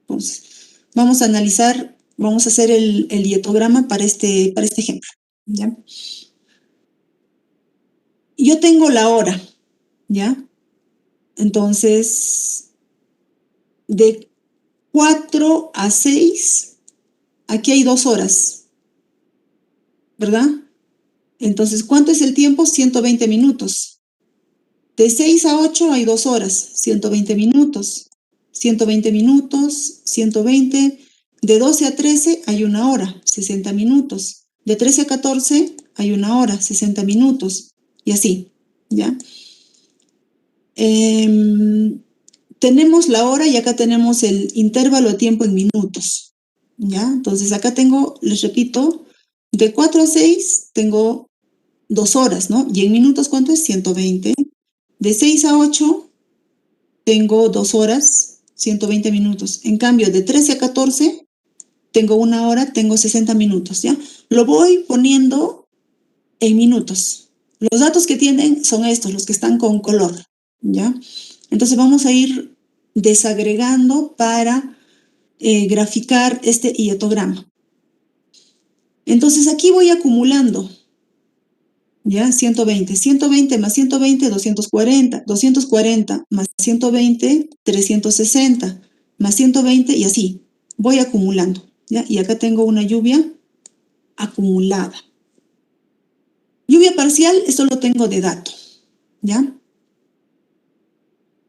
Entonces, vamos a analizar, vamos a hacer el dietograma para este ejemplo. ¿Ya? Yo tengo la hora, ¿ya? Entonces, de 4 a 6, aquí hay 2 horas, ¿verdad? Entonces, ¿cuánto es el tiempo? 120 minutos. De 6 a 8 hay 2 horas, 120 minutos. 120 minutos, 120. De 12 a 13 hay 1 hora, 60 minutos. De 13 a 14 hay 1 hora, 60 minutos. Y así, ¿ya? Tenemos la hora y acá tenemos el intervalo de tiempo en minutos, ¿ya? Entonces acá tengo, les repito, de 4 a 6 tengo 2 horas, ¿no? Y en minutos, ¿cuánto es? 120. De 6 a 8 tengo 2 horas, 120 minutos. En cambio, de 13 a 14 tengo 1 hora, tengo 60 minutos, ¿ya? Lo voy poniendo en minutos. Los datos que tienen son estos, los que están con color, ¿ya? Entonces vamos a ir desagregando para graficar este hietograma. Entonces aquí voy acumulando, ¿ya? 120. 120 más 120, 240. 240 más 120, 360. Más 120 y así. Voy acumulando, ¿ya? Y acá tengo una lluvia acumulada. Lluvia parcial, esto lo tengo de dato, ¿ya?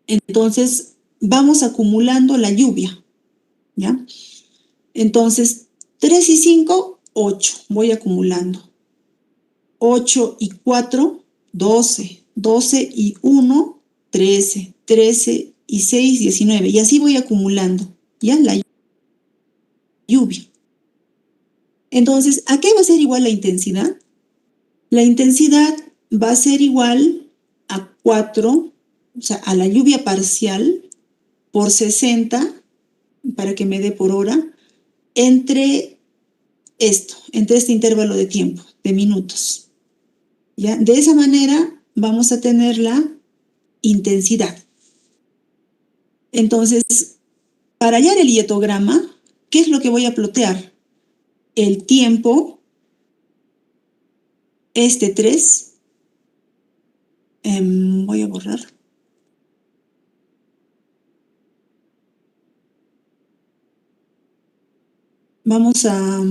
Entonces, vamos acumulando la lluvia, ¿ya? Entonces, 3 y 5, 8. Voy acumulando. 8 y 4, 12. 12 y 1, 13. 13 y 6, 19. Y así voy acumulando, ¿ya? La lluvia. Entonces, ¿a qué va a ser igual la intensidad? La intensidad va a ser igual a 4, o sea, a la lluvia parcial por 60, para que me dé por hora, entre este intervalo de tiempo, de minutos. ¿Ya? De esa manera vamos a tener la intensidad. Entonces, para hallar el hietograma, ¿qué es lo que voy a plotear? El tiempo, 3, voy a borrar. Vamos a...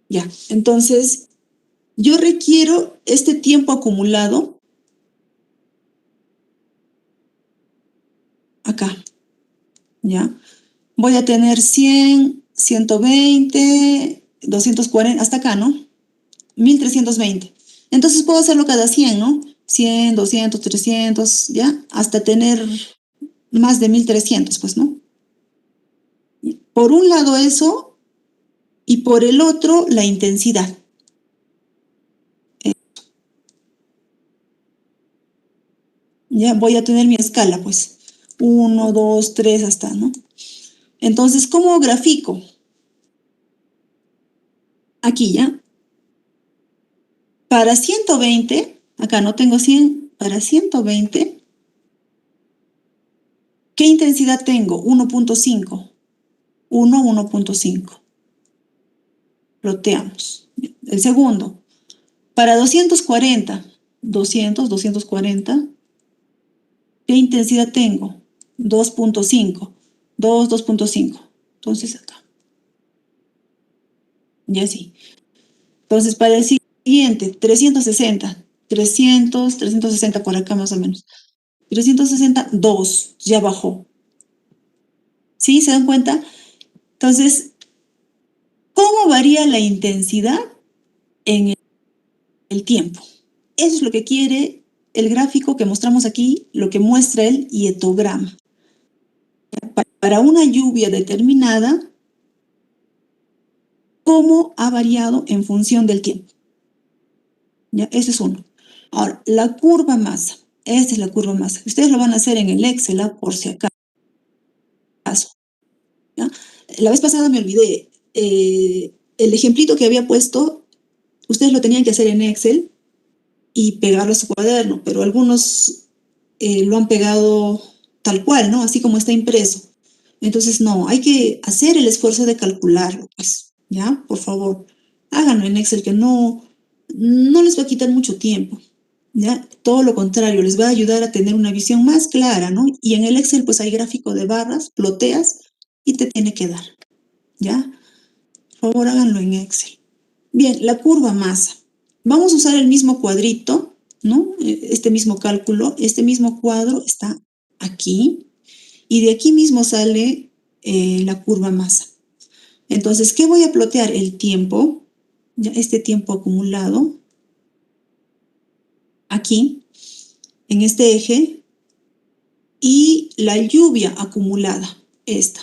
Ya, entonces yo requiero este tiempo acumulado acá, ¿ya? Voy a tener 100, 120, 240, hasta acá, ¿no? 1320. Entonces puedo hacerlo cada 100, ¿no? 100, 200, 300, ¿ya? Hasta tener más de 1300, pues, ¿no? Por un lado eso, y por el otro la intensidad. Ya voy a tener mi escala, pues. 1, 2, 3, hasta, ¿no? Entonces, ¿cómo grafico? Aquí, ¿ya? Para 120, acá no tengo 100, para 120, ¿qué intensidad tengo? 1.5. 1, 1.5. Ploteamos. El segundo, para 240, 200, 240, ¿qué intensidad tengo? 2.5. 2, 2.5. Entonces acá. Y así. Entonces, para el siguiente, 360. 300, 360 por acá más o menos. 360, 2, ya bajó. ¿Sí? ¿Se dan cuenta? Entonces, ¿cómo varía la intensidad en el tiempo? Eso es lo que quiere el gráfico que mostramos aquí, lo que muestra el hietograma. Para una lluvia determinada, cómo ha variado en función del tiempo. ¿Ya? Ese es uno. Ahora, la curva masa. Esta es la curva masa. Ustedes lo van a hacer en el Excel, por si acaso. ¿Ya? La vez pasada me olvidé. El ejemplito que había puesto, ustedes lo tenían que hacer en Excel y pegarlo a su cuaderno, pero algunos lo han pegado tal cual, ¿no? Así como está impreso. Entonces, no, hay que hacer el esfuerzo de calcularlo, pues, ¿ya? Por favor, háganlo en Excel, que no les va a quitar mucho tiempo, ¿ya? Todo lo contrario, les va a ayudar a tener una visión más clara, ¿no? Y en el Excel, pues, hay gráfico de barras, ploteas y te tiene que dar, ¿ya? Por favor, háganlo en Excel. Bien, la curva masa. Vamos a usar el mismo cuadrito, ¿no? Este mismo cálculo, este mismo cuadro está aquí y de aquí mismo sale la curva masa. Entonces, ¿qué voy a plotear? El tiempo, ya este tiempo acumulado, aquí, en este eje, y la lluvia acumulada, esta,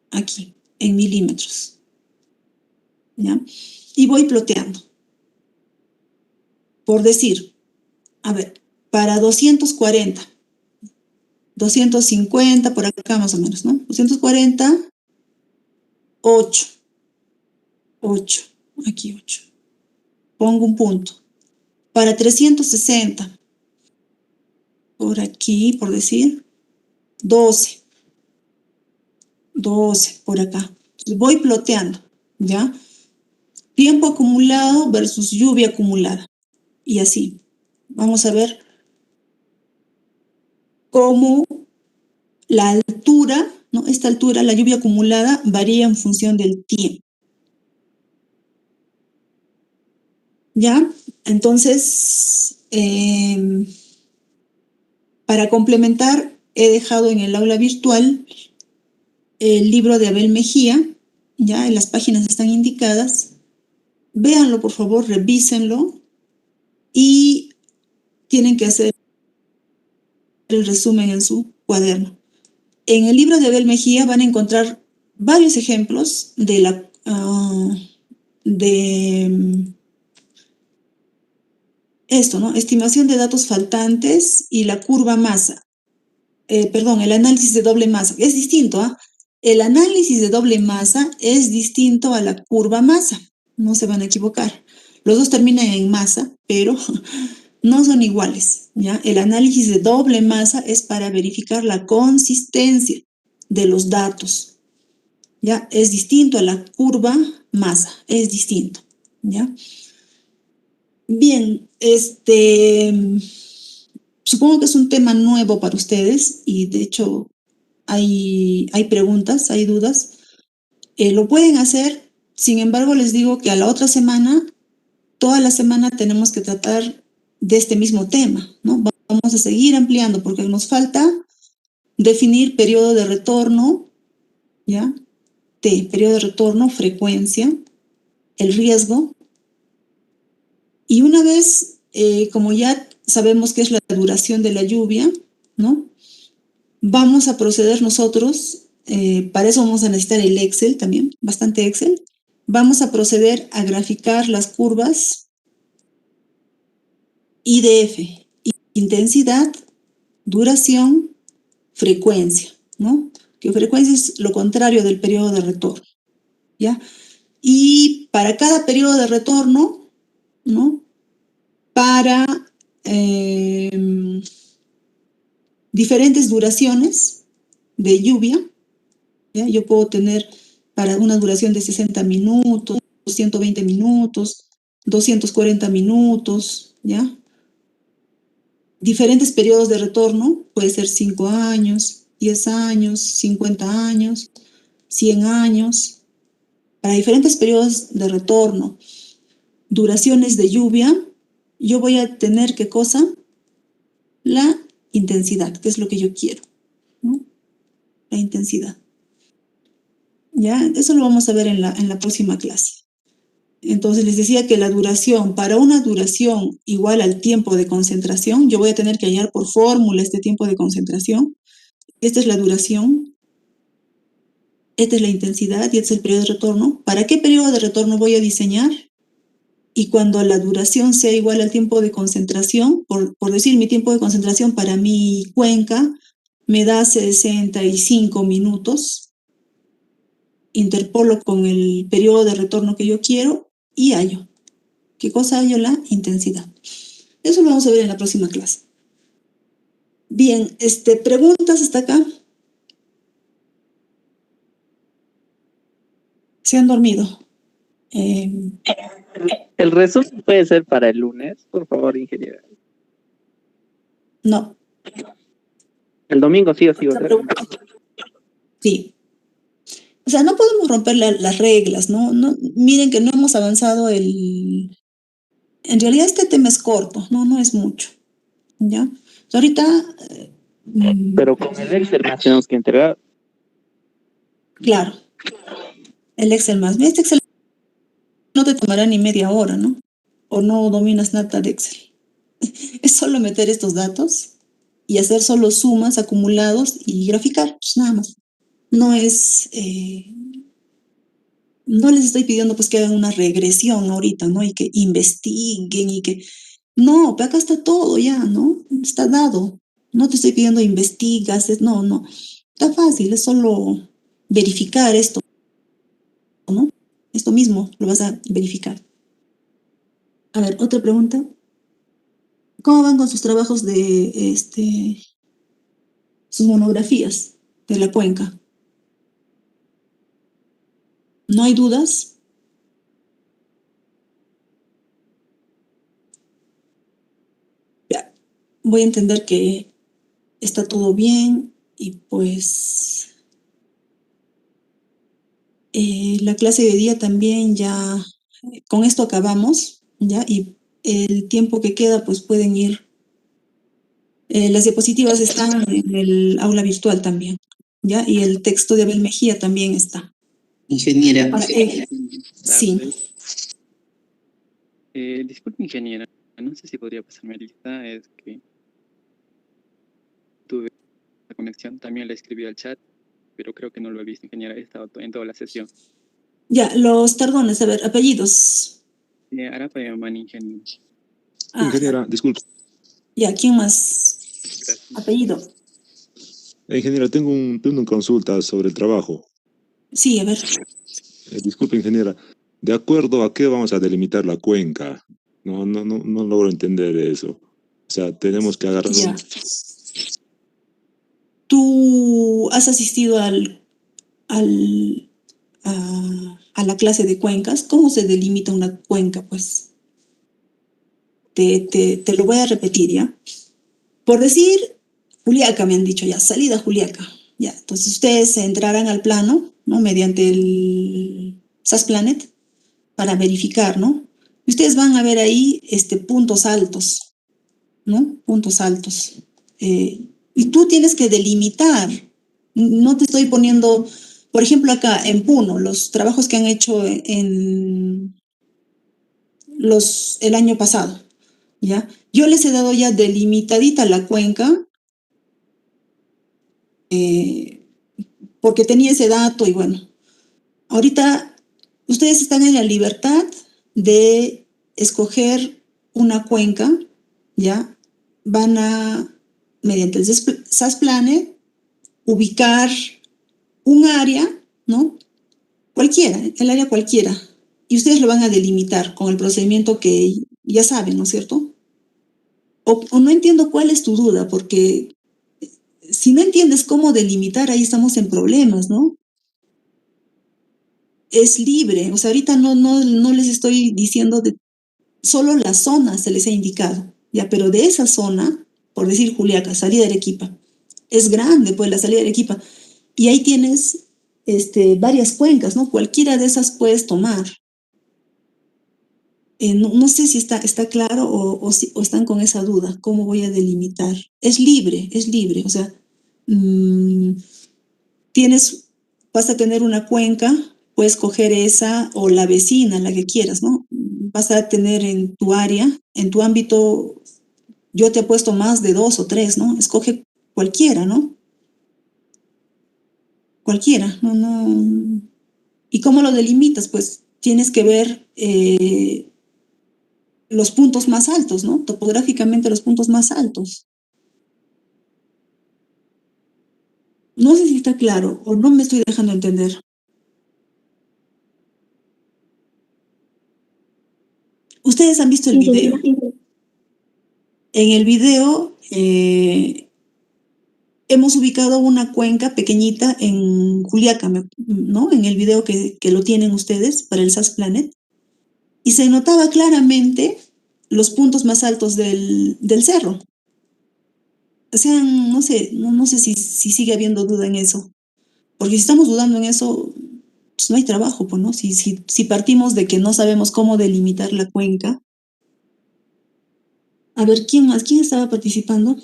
aquí, en milímetros. ¿Ya? Y voy ploteando. Por decir, a ver, para 240, 250, por acá más o menos, ¿no? 240, 8, aquí 8. Pongo un punto. Para 360, por aquí, por decir, 12, por acá. Entonces voy ploteando, ¿ya? Tiempo acumulado versus lluvia acumulada. Y así. Vamos a ver cómo la altura, ¿no? Esta altura, la lluvia acumulada, varía en función del tiempo. ¿Ya? Entonces, para complementar, he dejado en el aula virtual el libro de Abel Mejía, ya en las páginas están indicadas. Véanlo, por favor, revísenlo y tienen que hacer el resumen en su cuaderno. En el libro de Abel Mejía van a encontrar varios ejemplos de esto, ¿no? Estimación de datos faltantes y la curva masa. El análisis de doble masa. Es distinto, ¿ah? El análisis de doble masa es distinto a la curva masa. No se van a equivocar. Los dos terminan en masa, pero no son iguales, ¿ya? El análisis de doble masa es para verificar la consistencia de los datos, ¿ya? Es distinto a la curva masa, es distinto, ¿ya? Bien, supongo que es un tema nuevo para ustedes y de hecho hay preguntas, hay dudas. Lo pueden hacer, sin embargo les digo que a la otra semana, toda la semana tenemos que tratar de este mismo tema, ¿no? Vamos a seguir ampliando porque nos falta definir periodo de retorno, ¿ya? Periodo de retorno, frecuencia, el riesgo. Y una vez, como ya sabemos qué es la duración de la lluvia, ¿no? Vamos a proceder nosotros, para eso vamos a necesitar el Excel también, bastante Excel. Vamos a proceder a graficar las curvas IDF, intensidad, duración, frecuencia, ¿no? Que frecuencia es lo contrario del periodo de retorno, ¿ya? Y para cada periodo de retorno, ¿no? Para diferentes duraciones de lluvia, ¿ya? Yo puedo tener para una duración de 60 minutos, 120 minutos, 240 minutos, ¿ya? Diferentes periodos de retorno, puede ser 5 años, 10 años, 50 años, 100 años. Para diferentes periodos de retorno, duraciones de lluvia, yo voy a tener, ¿qué cosa? La intensidad, que es lo que yo quiero, ¿no? La intensidad. ¿Ya? Eso lo vamos a ver en la próxima clase. Entonces les decía que la duración, para una duración igual al tiempo de concentración, yo voy a tener que hallar por fórmula este tiempo de concentración. Esta es la duración, esta es la intensidad y este es el periodo de retorno. ¿Para qué periodo de retorno voy a diseñar? Y cuando la duración sea igual al tiempo de concentración, por decir mi tiempo de concentración para mi cuenca me da 65 minutos, interpolo con el periodo de retorno que yo quiero y hallo. ¿Qué cosa hallo? La intensidad. Eso lo vamos a ver en la próxima clase. Bien, ¿preguntas hasta acá? ¿Se han dormido? El resumen puede ser para el lunes, por favor, ingeniera. No. El domingo sí o sí. Sí. O sea, no podemos romper las reglas, ¿no? Miren que no hemos avanzado En realidad este tema es corto, no es mucho, ¿ya? Ahorita... Pero con el Excel más tenemos que entregar. Claro. El Excel más. Este Excel no te tomará ni media hora, ¿no? O no dominas nada de Excel. Es solo meter estos datos y hacer solo sumas, acumulados y graficar, pues nada más. No es... no les estoy pidiendo pues que hagan una regresión ahorita, ¿no? Y que investiguen y que... No, pero acá está todo ya, ¿no? Está dado. No te estoy pidiendo investigas, no. Está fácil, es solo verificar esto, ¿no? Esto mismo lo vas a verificar. A ver, otra pregunta. ¿Cómo van con sus trabajos de sus monografías de la cuenca? ¿No hay dudas? Ya, voy a entender que está todo bien y pues la clase de hoy día también ya, con esto acabamos, ¿ya? Y el tiempo que queda pues pueden ir. Las diapositivas están en el aula virtual también, ¿ya? Y el texto de Abel Mejía también está. Ingeniera. Sí. Disculpe, ingeniera, no sé si podría pasarme lista, es que tuve la conexión, también la escribí al chat, pero creo que no lo he visto, ingeniera, he estado en toda la sesión. Ya, los tardones, a ver, apellidos. Arapa Yaman, ingeniero. Ingeniera, disculpe. Ya, ¿quién más? Gracias. Apellido. Ingeniera, tengo una consulta sobre el trabajo. Sí, a ver. Disculpe, ingeniera. ¿De acuerdo a qué vamos a delimitar la cuenca? No logro entender eso. O sea, tenemos que agarrar... Ya. ¿Tú has asistido a la clase de cuencas? ¿Cómo se delimita una cuenca? Pues te lo voy a repetir, ¿ya? Por decir, Juliaca me han dicho ya, salida Juliaca. Ya, entonces ustedes entrarán al plano, ¿no? Mediante el SAS Planet para verificar, ¿no? Y ustedes van a ver ahí puntos altos, ¿no? Puntos altos. Y tú tienes que delimitar. No te estoy poniendo, por ejemplo, acá en Puno, los trabajos que han hecho el año pasado, ¿ya? Yo les he dado ya delimitadita la cuenca, porque tenía ese dato y bueno, ahorita ustedes están en la libertad de escoger una cuenca, ¿ya? Van a, mediante el SAS Planet, ubicar un área, ¿no? Cualquiera, el área cualquiera, y ustedes lo van a delimitar con el procedimiento que ya saben, ¿no es cierto? O no entiendo cuál es tu duda, porque si no entiendes cómo delimitar, ahí estamos en problemas, ¿no? Es libre, o sea, ahorita no les estoy diciendo solo la zona se les ha indicado, ya, pero de esa zona, por decir Juliaca, salida de Arequipa, es grande, pues la salida de Arequipa, y ahí tienes varias cuencas, ¿no? Cualquiera de esas puedes tomar. No sé si está claro o están con esa duda, ¿cómo voy a delimitar? Es libre, o sea, vas a tener una cuenca puedes coger esa o la vecina, la que quieras, ¿no? Vas a tener en tu área, en tu ámbito, yo te he puesto más de 2 o 3, ¿no? Escoge cualquiera, ¿no? Cualquiera, no. ¿Y cómo lo delimitas? Pues tienes que ver los puntos más altos, ¿no? Topográficamente los puntos más altos. No sé si está claro o no me estoy dejando entender. Ustedes han visto el video. En el video hemos ubicado una cuenca pequeñita en Juliaca, ¿no? En el video que lo tienen ustedes para el SAS Planet. Y se notaba claramente los puntos más altos del cerro. O sea, no sé si sigue habiendo duda en eso. Porque si estamos dudando en eso, pues no hay trabajo, pues, ¿no? Si partimos de que no sabemos cómo delimitar la cuenca. A ver, ¿quién más? ¿Quién estaba participando?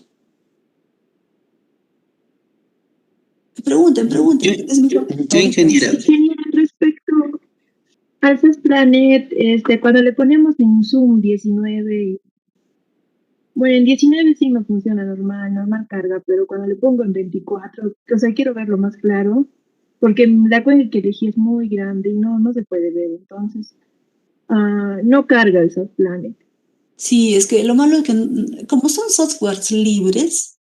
Pregunten. Yo, ingeniera. Respecto al SAS Planet, cuando le ponemos en Zoom 19, bueno, en 19 sí me funciona normal carga, pero cuando le pongo en 24, o sea, quiero verlo más claro, porque la cuenca que elegí es muy grande y no se puede ver, entonces no carga el SAS Planet. Sí, es que lo malo es que como son softwares libres,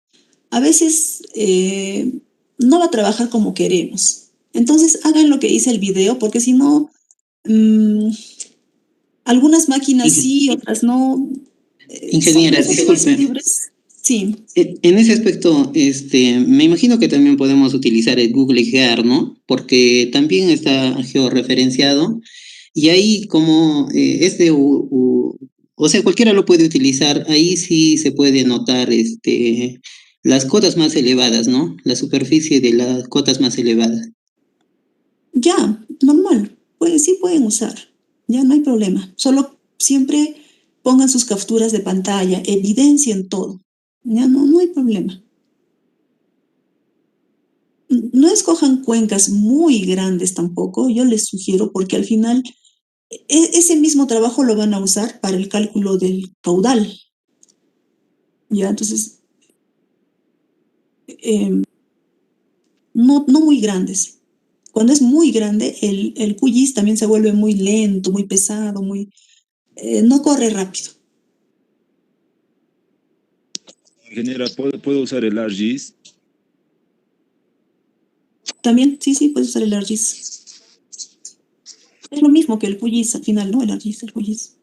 a veces no va a trabajar como queremos. Entonces hagan lo que dice el video, porque si no, algunas máquinas sí, otras no. Ingeniera, disculpe. Libres. Sí. En ese aspecto, me imagino que también podemos utilizar el Google Gear, ¿no? Porque también está georreferenciado y ahí como o sea, cualquiera lo puede utilizar, ahí sí se puede notar las cotas más elevadas, ¿no? La superficie de las cotas más elevadas. Ya, normal. Pues sí pueden usar. Ya no hay problema. Solo siempre pongan sus capturas de pantalla, evidencien todo. Ya no hay problema. No escojan cuencas muy grandes tampoco, yo les sugiero, porque al final ese mismo trabajo lo van a usar para el cálculo del caudal. Ya, entonces, no muy grandes. Cuando es muy grande, el QGIS también se vuelve muy lento, muy pesado, no corre rápido. Ingeniera, ¿puedo usar el ArcGIS? También, sí, puedes usar el ArcGIS. Es lo mismo que el QGIS al final, ¿no? El ArcGIS, el QGIS.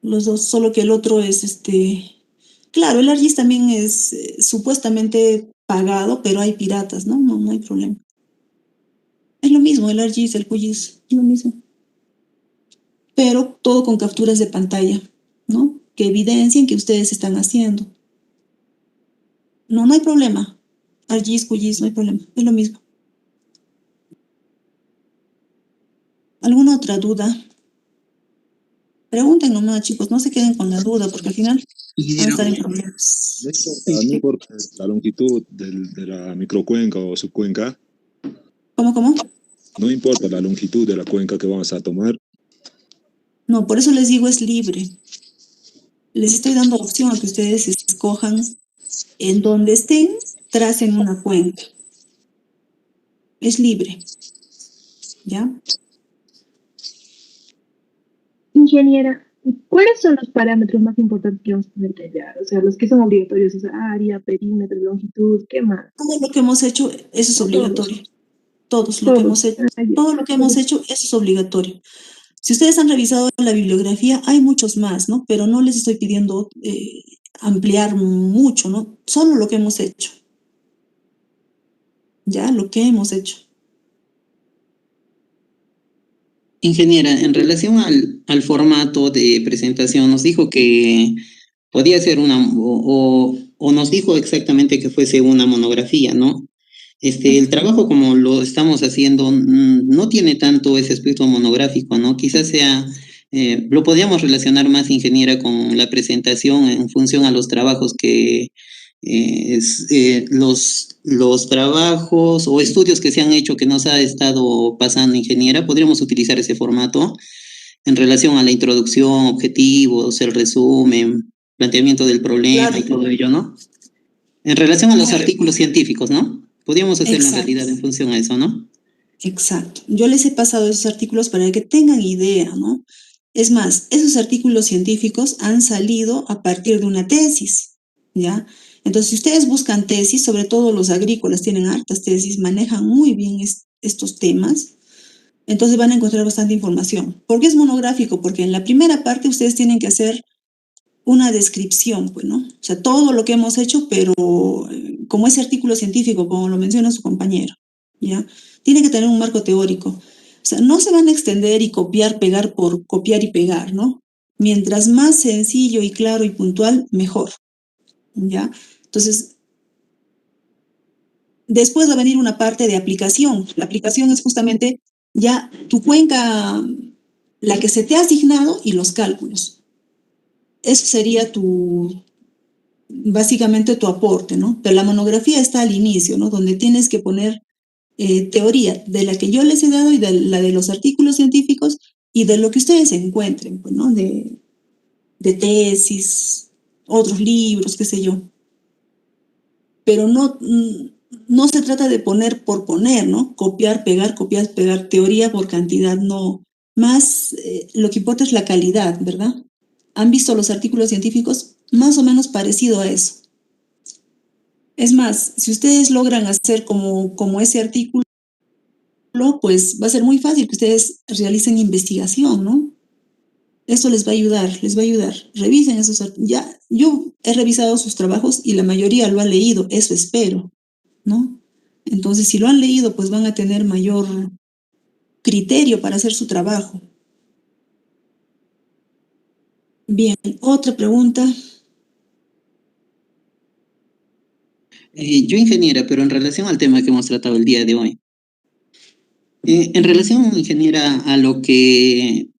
Los dos, solo que el otro es Claro, el ArcGIS también es supuestamente pagado, pero hay piratas, ¿no? No hay problema. Es lo mismo, el ArcGIS, el QGIS, es lo mismo. Pero todo con capturas de pantalla, ¿no? Que evidencien que ustedes están haciendo. No hay problema. ArcGIS, QGIS, no hay problema. Es lo mismo. ¿Alguna otra duda? Pregunten nomás, chicos, no se queden con la duda, porque al final van a estar en problemas. No importa la longitud de la microcuenca o subcuenca. ¿Cómo? No importa la longitud de la cuenca que vamos a tomar. No, por eso les digo es libre. Les estoy dando opción a que ustedes escojan en donde estén, tracen una cuenca. Es libre. ¿Ya? Ingeniera, ¿cuáles son los parámetros más importantes que vamos a tener que hallar? O sea, los que son obligatorios, o sea, área, perímetro, longitud, ¿qué más? Todo lo que hemos hecho, eso es obligatorio. Todo lo que hemos hecho, eso es obligatorio. Si ustedes han revisado la bibliografía, hay muchos más, ¿no? Pero no les estoy pidiendo ampliar mucho, ¿no? Solo lo que hemos hecho. Ya, lo que hemos hecho. Ingeniera, en relación al formato de presentación, nos dijo que podía ser o nos dijo exactamente que fuese una monografía, ¿no? El trabajo como lo estamos haciendo no tiene tanto ese aspecto monográfico, ¿no? Quizás sea, lo podríamos relacionar más, ingeniera, con la presentación en función a los trabajos que los los trabajos o estudios que se han hecho que nos ha estado pasando, ingeniera, podríamos utilizar ese formato en relación a la introducción, objetivos, el resumen, planteamiento del problema Claro. y todo ello, ¿no? En relación a los Claro. artículos científicos, ¿no? Podríamos hacerlo en Exacto. realidad en función a eso, ¿no? Exacto. Yo les he pasado esos artículos para que tengan idea, ¿no? Es más, esos artículos científicos han salido a partir de una tesis, ¿ya? Entonces, si ustedes buscan tesis, sobre todo los agrícolas tienen hartas tesis, manejan muy bien estos temas, entonces van a encontrar bastante información. ¿Por qué es monográfico? Porque en la primera parte ustedes tienen que hacer una descripción, pues, ¿no? O sea, todo lo que hemos hecho, pero como ese artículo científico, como lo menciona su compañero, ¿ya? Tiene que tener un marco teórico. O sea, no se van a extender y copiar, pegar por copiar y pegar, ¿no? Mientras más sencillo y claro y puntual, mejor, ¿ya? Entonces, después va a venir una parte de aplicación. La aplicación es justamente ya tu cuenca, la que se te ha asignado y los cálculos. Eso sería básicamente tu aporte, ¿no? Pero la monografía está al inicio, ¿no? Donde tienes que poner teoría de la que yo les he dado y de la de los artículos científicos y de lo que ustedes encuentren, pues, ¿no? De tesis, otros libros, qué sé yo. Pero no se trata de poner por poner, ¿no? Copiar, pegar, teoría por cantidad, no. Más lo que importa es la calidad, ¿verdad? ¿Han visto los artículos científicos? Más o menos parecido a eso. Es más, si ustedes logran hacer como ese artículo, pues va a ser muy fácil que ustedes realicen investigación, ¿no? Eso les va a ayudar, les va a ayudar. Revisen esos ya, yo he revisado sus trabajos y la mayoría lo han leído, eso espero, ¿no? Entonces, si lo han leído, pues van a tener mayor criterio para hacer su trabajo. Bien, otra pregunta. Yo ingeniera, pero en relación al tema que hemos tratado el día de hoy. En relación, ingeniera, a lo que,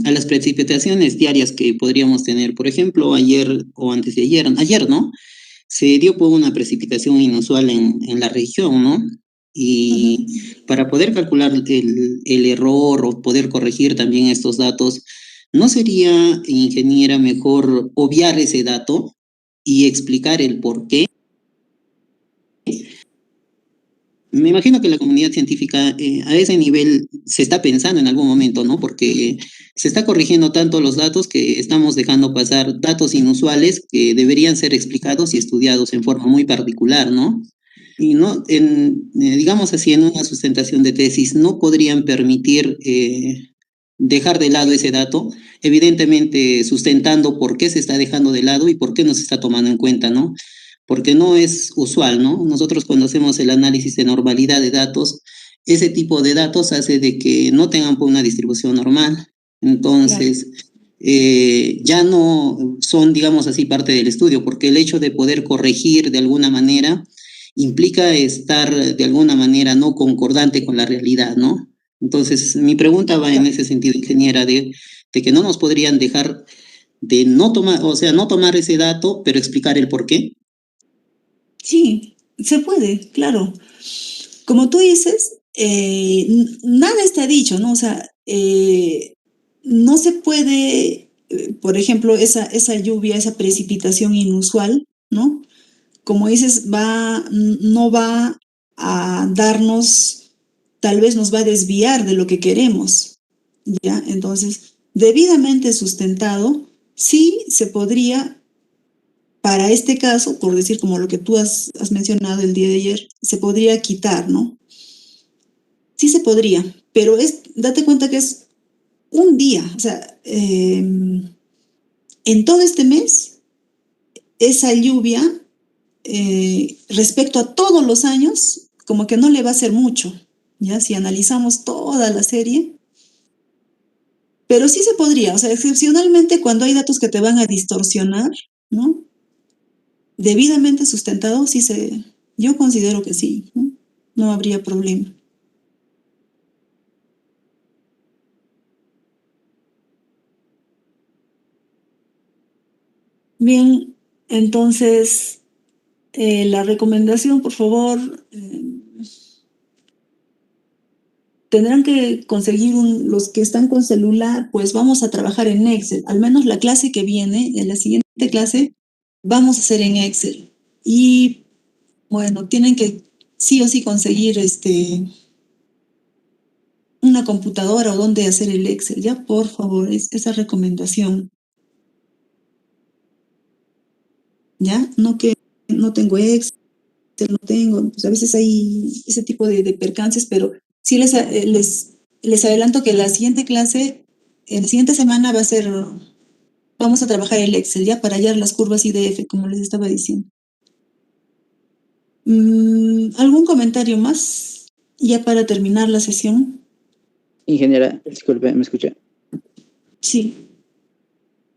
a las precipitaciones diarias que podríamos tener, por ejemplo, ayer o antes de ayer, ¿no? Se dio por una precipitación inusual en la región, ¿no? Y para poder calcular el error o poder corregir también estos datos, ¿no sería, ingeniera, mejor obviar ese dato y explicar el por qué? Me imagino que la comunidad científica a ese nivel se está pensando en algún momento, ¿no? Porque se está corrigiendo tanto los datos que estamos dejando pasar datos inusuales que deberían ser explicados y estudiados en forma muy particular, ¿no? Y no, digamos así, en una sustentación de tesis no podrían permitir dejar de lado ese dato, evidentemente sustentando por qué se está dejando de lado y por qué no se está tomando en cuenta, ¿no? Porque no es usual, ¿no? Nosotros cuando hacemos el análisis de normalidad de datos, ese tipo de datos hace de que no tengan una distribución normal. Entonces, ya no son, digamos así, parte del estudio, porque el hecho de poder corregir de alguna manera implica estar de alguna manera no concordante con la realidad, ¿no? Entonces, mi pregunta va en ese sentido, ingeniera, de que no nos podrían dejar de no tomar, o sea, no tomar ese dato, pero explicar el por qué. Sí, se puede, claro. Como tú dices, nada está dicho, ¿no? O sea, no se puede, por ejemplo, esa lluvia, esa precipitación inusual, ¿no? Como dices, no va a darnos, tal vez nos va a desviar de lo que queremos, ¿ya? Entonces, debidamente sustentado, sí se podría, para este caso, por decir como lo que tú has mencionado el día de ayer, se podría quitar, ¿no? Sí se podría, pero date cuenta que es un día, o sea, en todo este mes, esa lluvia, respecto a todos los años, como que no le va a hacer mucho, ¿ya? Si analizamos toda la serie, pero sí se podría, o sea, excepcionalmente cuando hay datos que te van a distorsionar, ¿no? Debidamente sustentado, yo considero que sí, ¿no? No habría problema. Bien, entonces, La recomendación, por favor, tendrán que conseguir los que están con celular, pues vamos a trabajar en Excel. Al menos la clase que viene, en la siguiente clase, vamos a hacer en Excel. Y bueno, tienen que sí o sí conseguir una computadora o donde hacer el Excel, ya, por favor, esa recomendación. ¿Ya? No que no tengo Excel, no tengo, pues a veces hay ese tipo de percances, pero sí les adelanto que la siguiente clase, en la siguiente semana vamos a trabajar el Excel, ya, para hallar las curvas IDF, como les estaba diciendo. ¿Algún comentario más? Ya para terminar la sesión. Ingeniera, disculpe, ¿me escucha? Sí.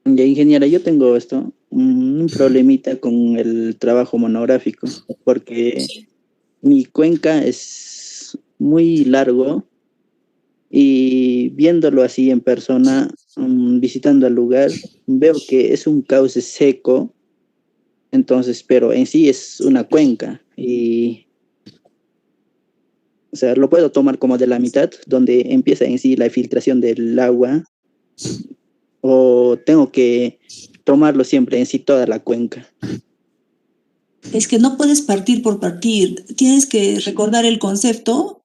Ya, ingeniera, yo tengo un problemita con el trabajo monográfico, porque mi cuenca es muy largo y viéndolo así en persona, visitando el lugar, veo que es un cauce seco, entonces, pero en sí es una cuenca y, o sea, lo puedo tomar como de la mitad, donde empieza en sí la filtración del agua, o tengo que tomarlo siempre en sí toda la cuenca. Es que no puedes partir por partir, tienes que recordar el concepto.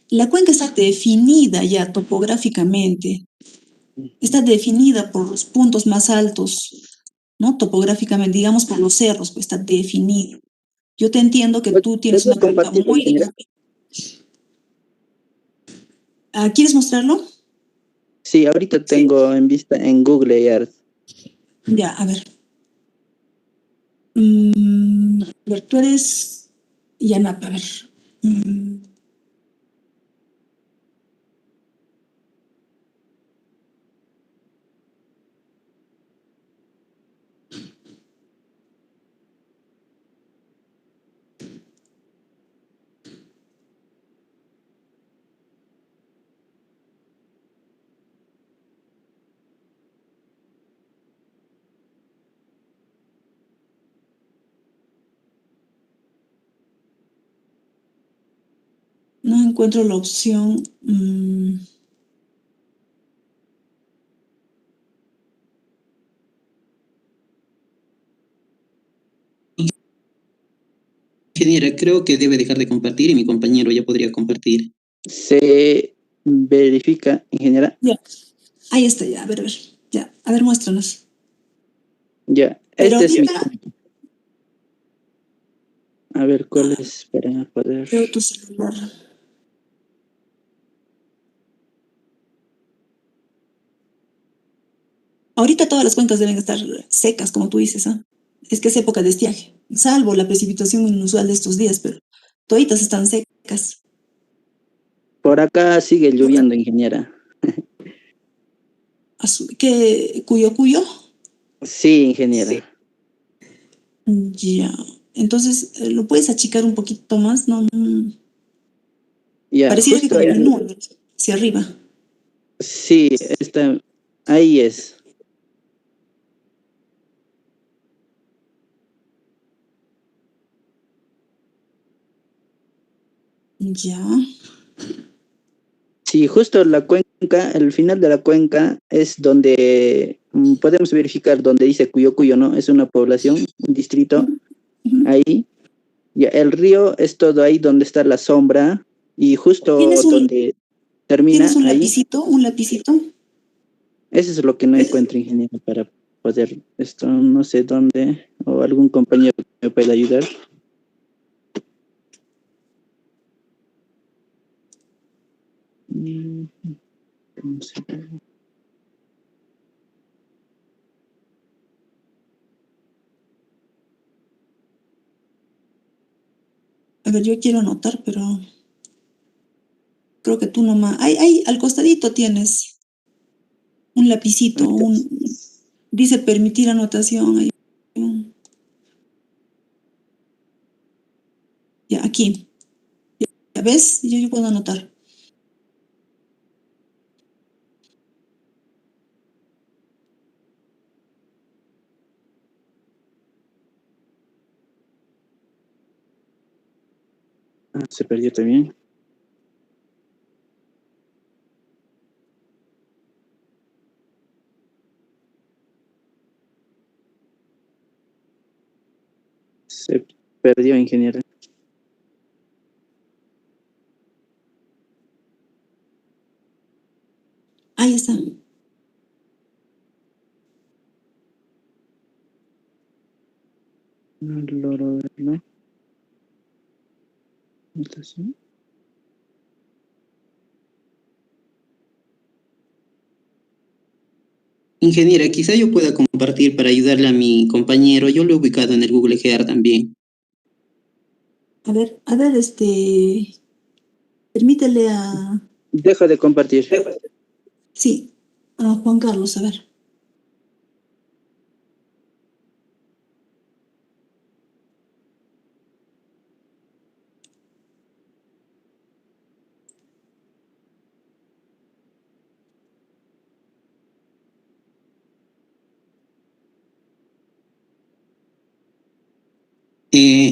La cuenca está definida ya topográficamente, está definida por los puntos más altos, ¿no? Topográficamente, digamos por los cerros, pues está definido. Yo te entiendo que tú tienes una cuenca muy grande. ¿Quieres mostrarlo? Sí, ahorita tengo en vista en Google Earth. Ya, a ver. A ver, tú eres Yanapa, a ver. No encuentro la opción. Ingeniera, creo que debe dejar de compartir y mi compañero ya podría compartir. Se verifica, ingeniera. Ya, ahí está, ya, a ver, ya, a ver, muéstranos. Ya, Pero este es mi... ahorita, A ver, ¿cuál es para poder...? veo tu celular. Ahorita todas las cuencas deben estar secas, como tú dices, ¿ah? Es que es época de estiaje, salvo la precipitación inusual de estos días, pero toditas están secas. Por acá sigue lloviendo, ingeniera. ¿Cuyo? Sí, ingeniera. Ya, entonces, ¿lo puedes achicar un poquito más? No, Ya, pareciera que justo ahí. continúa hacia arriba. Sí, está, ahí es. Ya. Sí, justo la cuenca, el final de la cuenca es donde podemos verificar donde dice Cuyo Cuyo, ¿no? Es una población, un distrito, ahí. Ya, el río es todo ahí donde está la sombra y justo donde termina ¿Tienes un ahí. lapicito? ¿Un lapicito? Eso es lo que no encuentro, ingeniero, para poder no sé dónde, o algún compañero que me pueda ayudar. No sé. A ver, yo quiero anotar, pero creo que tú nomás. Ahí, al costadito tienes un lapicito, dice permitir anotación. Ahí. Ya, aquí. ¿Ya ves? Yo puedo anotar. Se perdió también. Se perdió, ingeniero. Ahí está. No logro verlo. ¿Está así? Ingeniera, quizá yo pueda compartir para ayudarle a mi compañero. Yo lo he ubicado en el Google Earth también. A ver, permítele a... Dejo de compartir. Sí, a Juan Carlos, a ver.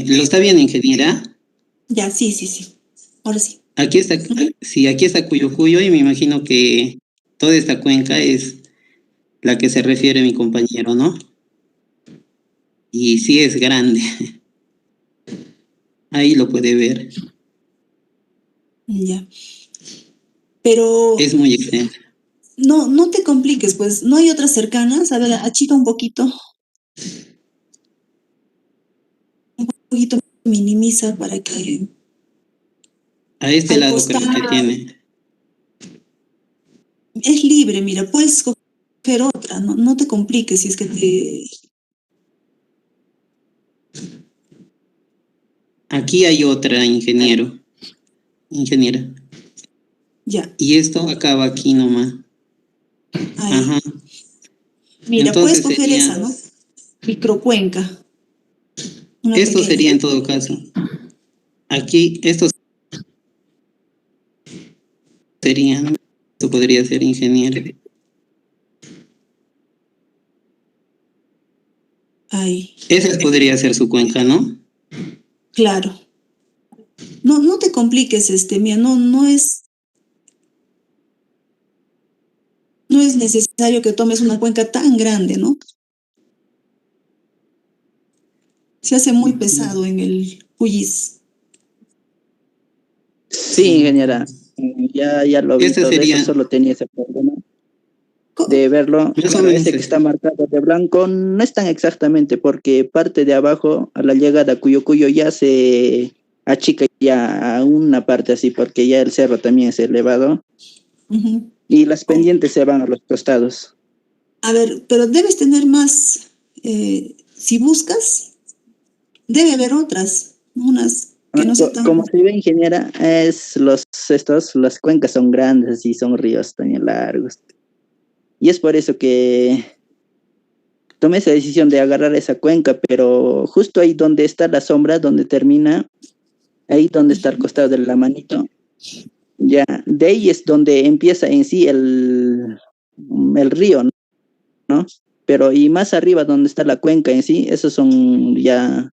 ¿Lo está bien, ingeniera? Ya, sí. Ahora sí. Aquí está, sí, aquí está Cuyo Cuyo y me imagino que toda esta cuenca es la que se refiere mi compañero, ¿no? Y sí es grande. Ahí lo puede ver. Ya. Pero Es muy extensa. no te compliques, pues, ¿no hay otras cercanas? A ver, achica un poquito. Un poquito minimiza para que... A este al lado costado. creo que tiene. Es libre, mira, puedes escoger otra, no te compliques si es que te... Aquí hay otra, ingeniera. Ya, Y esto acaba aquí nomás. ahí. Ajá. Mira, Entonces puedes coger sería, esa, ¿no? Microcuenca. Una esto pequeña. sería en todo caso. Aquí, esto serían, esto podría ser ingeniero. Ahí, Esa podría ser su cuenca, ¿no? claro. No te compliques, mira, no es necesario que tomes una cuenca tan grande, ¿no? Se hace muy pesado en el Cuyis. Sí, ingeniera. Ya lo vi, Este todo sería, eso, solo tenía ese problema Co- de verlo. más o Pero menos ese que es. está marcado de blanco no es tan exactamente, porque parte de abajo, a la llegada a Cuyo Cuyo, ya se achica ya a una parte así, porque ya el cerro también es elevado Ujú. y las pendientes se van a los costados. A ver, pero debes tener más, si buscas, debe haber otras, unas que no sean tan... Como se ve, ingeniera, las cuencas son grandes y son ríos también largos. Y es por eso que tomé esa decisión de agarrar esa cuenca, pero justo ahí donde está la sombra, donde termina, ahí donde está el costado de la manito, ya, de ahí es donde empieza en sí el río, ¿no? Pero y más arriba donde está la cuenca en sí, esos son ya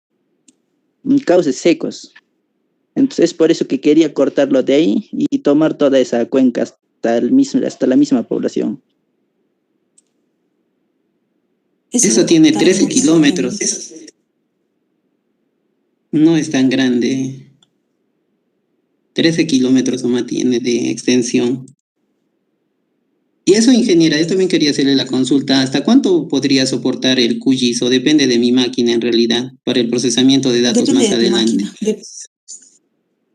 cauces secos. Entonces es por eso que quería cortarlo de ahí y tomar toda esa cuenca hasta la misma población. Eso tiene 13 kilómetros. No es tan grande. 13 kilómetros nomás tiene de extensión. Y eso, ingeniera, yo también quería hacerle la consulta. ¿Hasta cuánto podría soportar el QGIS? O depende de mi máquina en realidad, para el procesamiento de datos Depende más de tu adelante. máquina.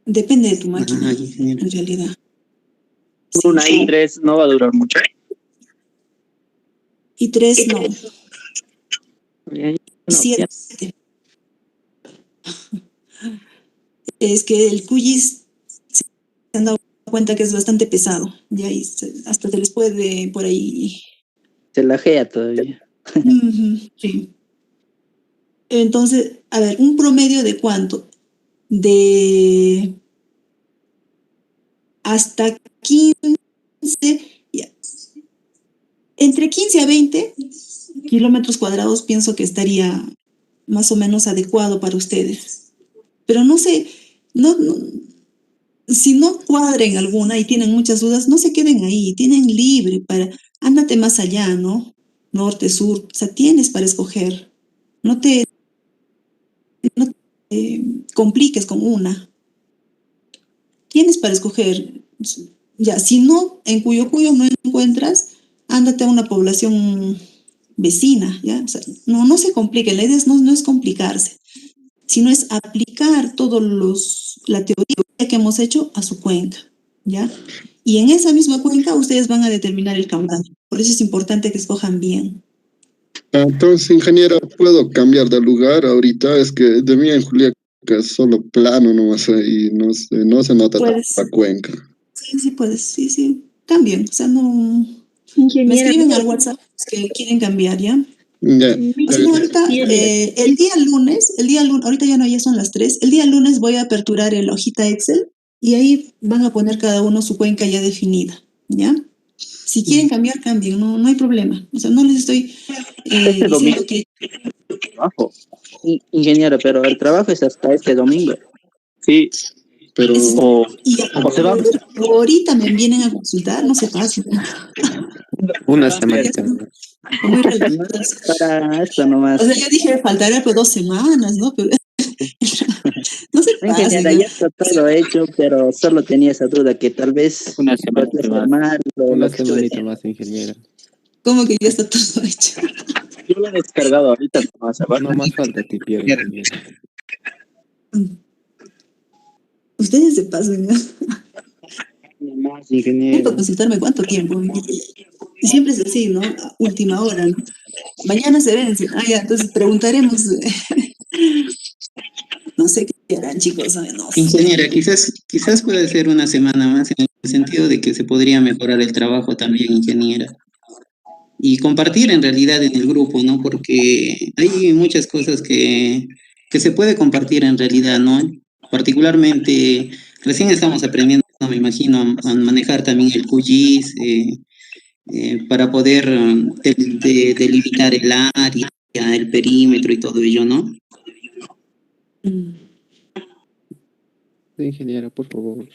Depende de tu máquina, Ajá, ingeniera. en realidad. Una i3 no va a durar mucho. Y 3 no. No, 7. Es que el QGIS se han dado cuenta que es bastante pesado. Ya ahí hasta se les puede por ahí. Se lajea todavía. Sí. Entonces, a ver, un promedio de cuánto? De hasta 15, ya. Entre 15 a 20 kilómetros cuadrados pienso que estaría más o menos adecuado para ustedes. Pero no sé, si no cuadren alguna y tienen muchas dudas, no se queden ahí, tienen libre ándate más allá, ¿no? Norte, sur, o sea, tienes para escoger. No te compliques con una. Tienes para escoger. Ya, si no, en Cuyo no encuentras, ándate a una población vecina, ¿ya? O sea, no se compliquen, la idea no es complicarse, sino es aplicar la teoría que hemos hecho a su cuenca, ¿ya? Y en esa misma cuenca ustedes van a determinar el caudal. Por eso es importante que escojan bien. Entonces, ingeniero, ¿puedo cambiar de lugar ahorita? Es que de mí en Juliaca es solo plano nomás y no se nota tanto la cuenca. Sí, puedes, sí, cambien, o sea, no... Ingeniera, me escriben al WhatsApp que quieren cambiar, ¿ya? Ya. O sea, no, ahorita, el día lunes, ahorita ya son las 3, el día lunes voy a aperturar el hojita Excel y ahí van a poner cada uno su cuenca ya definida, ¿ya? Si quieren cambiar, cambien, no hay problema. O sea, no les estoy domingo que... Trabajo. Ingeniero, pero el trabajo es hasta este domingo. Sí, pero... ahorita me vienen a consultar, no se pasen. Una semanita. Muy relajados. Para esto nomás. O sea, yo dije, faltaría pues 2 semanas, ¿no? Pero no se pasen. Ingeniera, ya está todo hecho, pero solo tenía esa duda que tal vez Una semanita más. Una semanita más, ingeniera. ¿Cómo que ya está todo hecho? Yo lo he descargado ahorita. No más falta tipiar, ingeniera. Ustedes se pasan, ¿no? Más, ingeniero. Para consultarme cuánto tiempo. Y siempre es así, ¿no? A última hora, ¿no? Mañana se vence. Ya, entonces preguntaremos. No sé qué harán, chicos. No sé. Ingeniera, quizás puede ser una semana más en el sentido de que se podría mejorar el trabajo también, ingeniera. Y compartir en realidad en el grupo, ¿no? Porque hay muchas cosas que se puede compartir en realidad, ¿no? Particularmente, recién estamos aprendiendo, me imagino, a manejar también el QGIS para poder delimitar el área, el perímetro y todo ello, ¿no? Sí, ingeniera, por favor.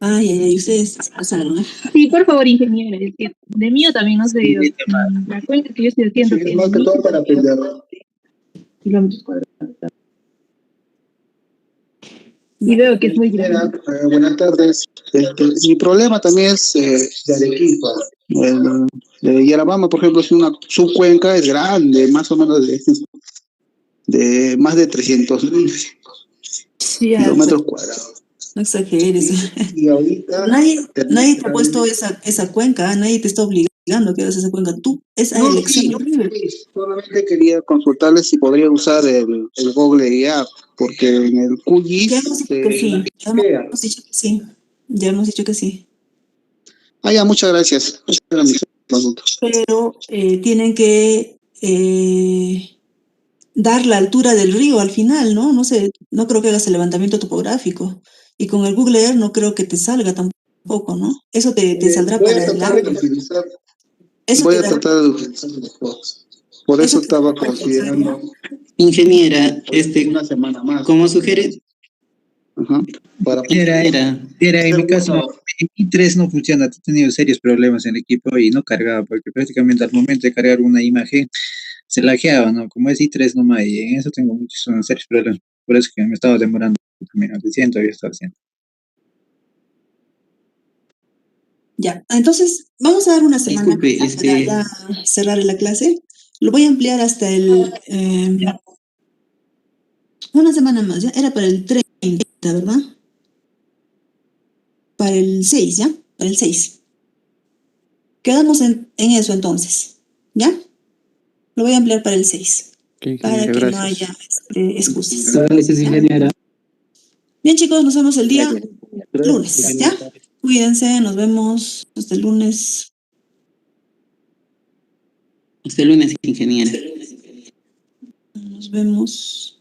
Ay, ustedes pasaron, ¿no? Sí, por favor, ingeniera. Es que de mío también no sé. La cuenta que yo estoy haciendo. Sí, más que todo para aprender. Kilómetros cuadrados. Y veo que es muy grande. Buenas tardes. Mi problema también es de Arequipa. De Yarabamba, por ejemplo, es una subcuenca, es grande, más o menos de más de 300.000 kilómetros cuadrados. No exageres. Y ahorita... Nadie te ha puesto esa cuenca, nadie te está obligando a que hagas esa cuenca. Tú, esa elección libre. Solamente quería consultarles si podría usar el Google App, porque en el QGIS... Ya hemos dicho que sí. Ya hemos dicho que sí. Ya, muchas gracias. Pero tienen que dar la altura del río al final, ¿no? No sé, no creo que hagas el levantamiento topográfico. Y con el Google Earth no creo que te salga tampoco, ¿no? Eso te saldrá para el largo. Voy a tratar de utilizar los dos. Por eso estaba considerando... Ingeniera, una semana más. como sugerencia... Era en mi caso, en i3 no funciona, he tenido serios problemas en el equipo y no cargaba, porque prácticamente al momento de cargar una imagen se lagueaba, ¿no? Como es i3 nomás, y en eso tengo muchos serios problemas, por eso que me estaba demorando también, recién todavía estaba haciendo. Ya, entonces vamos a dar una semana para ya cerrar la clase. Lo voy a ampliar hasta una semana más, ¿ya? Era para el 30, ¿verdad? Para el 6, ¿ya? Para el 6. Quedamos en eso entonces, ¿ya? Lo voy a ampliar para el 6. Para que no haya excusas. Gracias, ingeniera. Bien, chicos, nos vemos el día lunes, ¿ya? Cuídense, nos vemos hasta el lunes. Hasta el lunes, ingeniera. Nos vemos.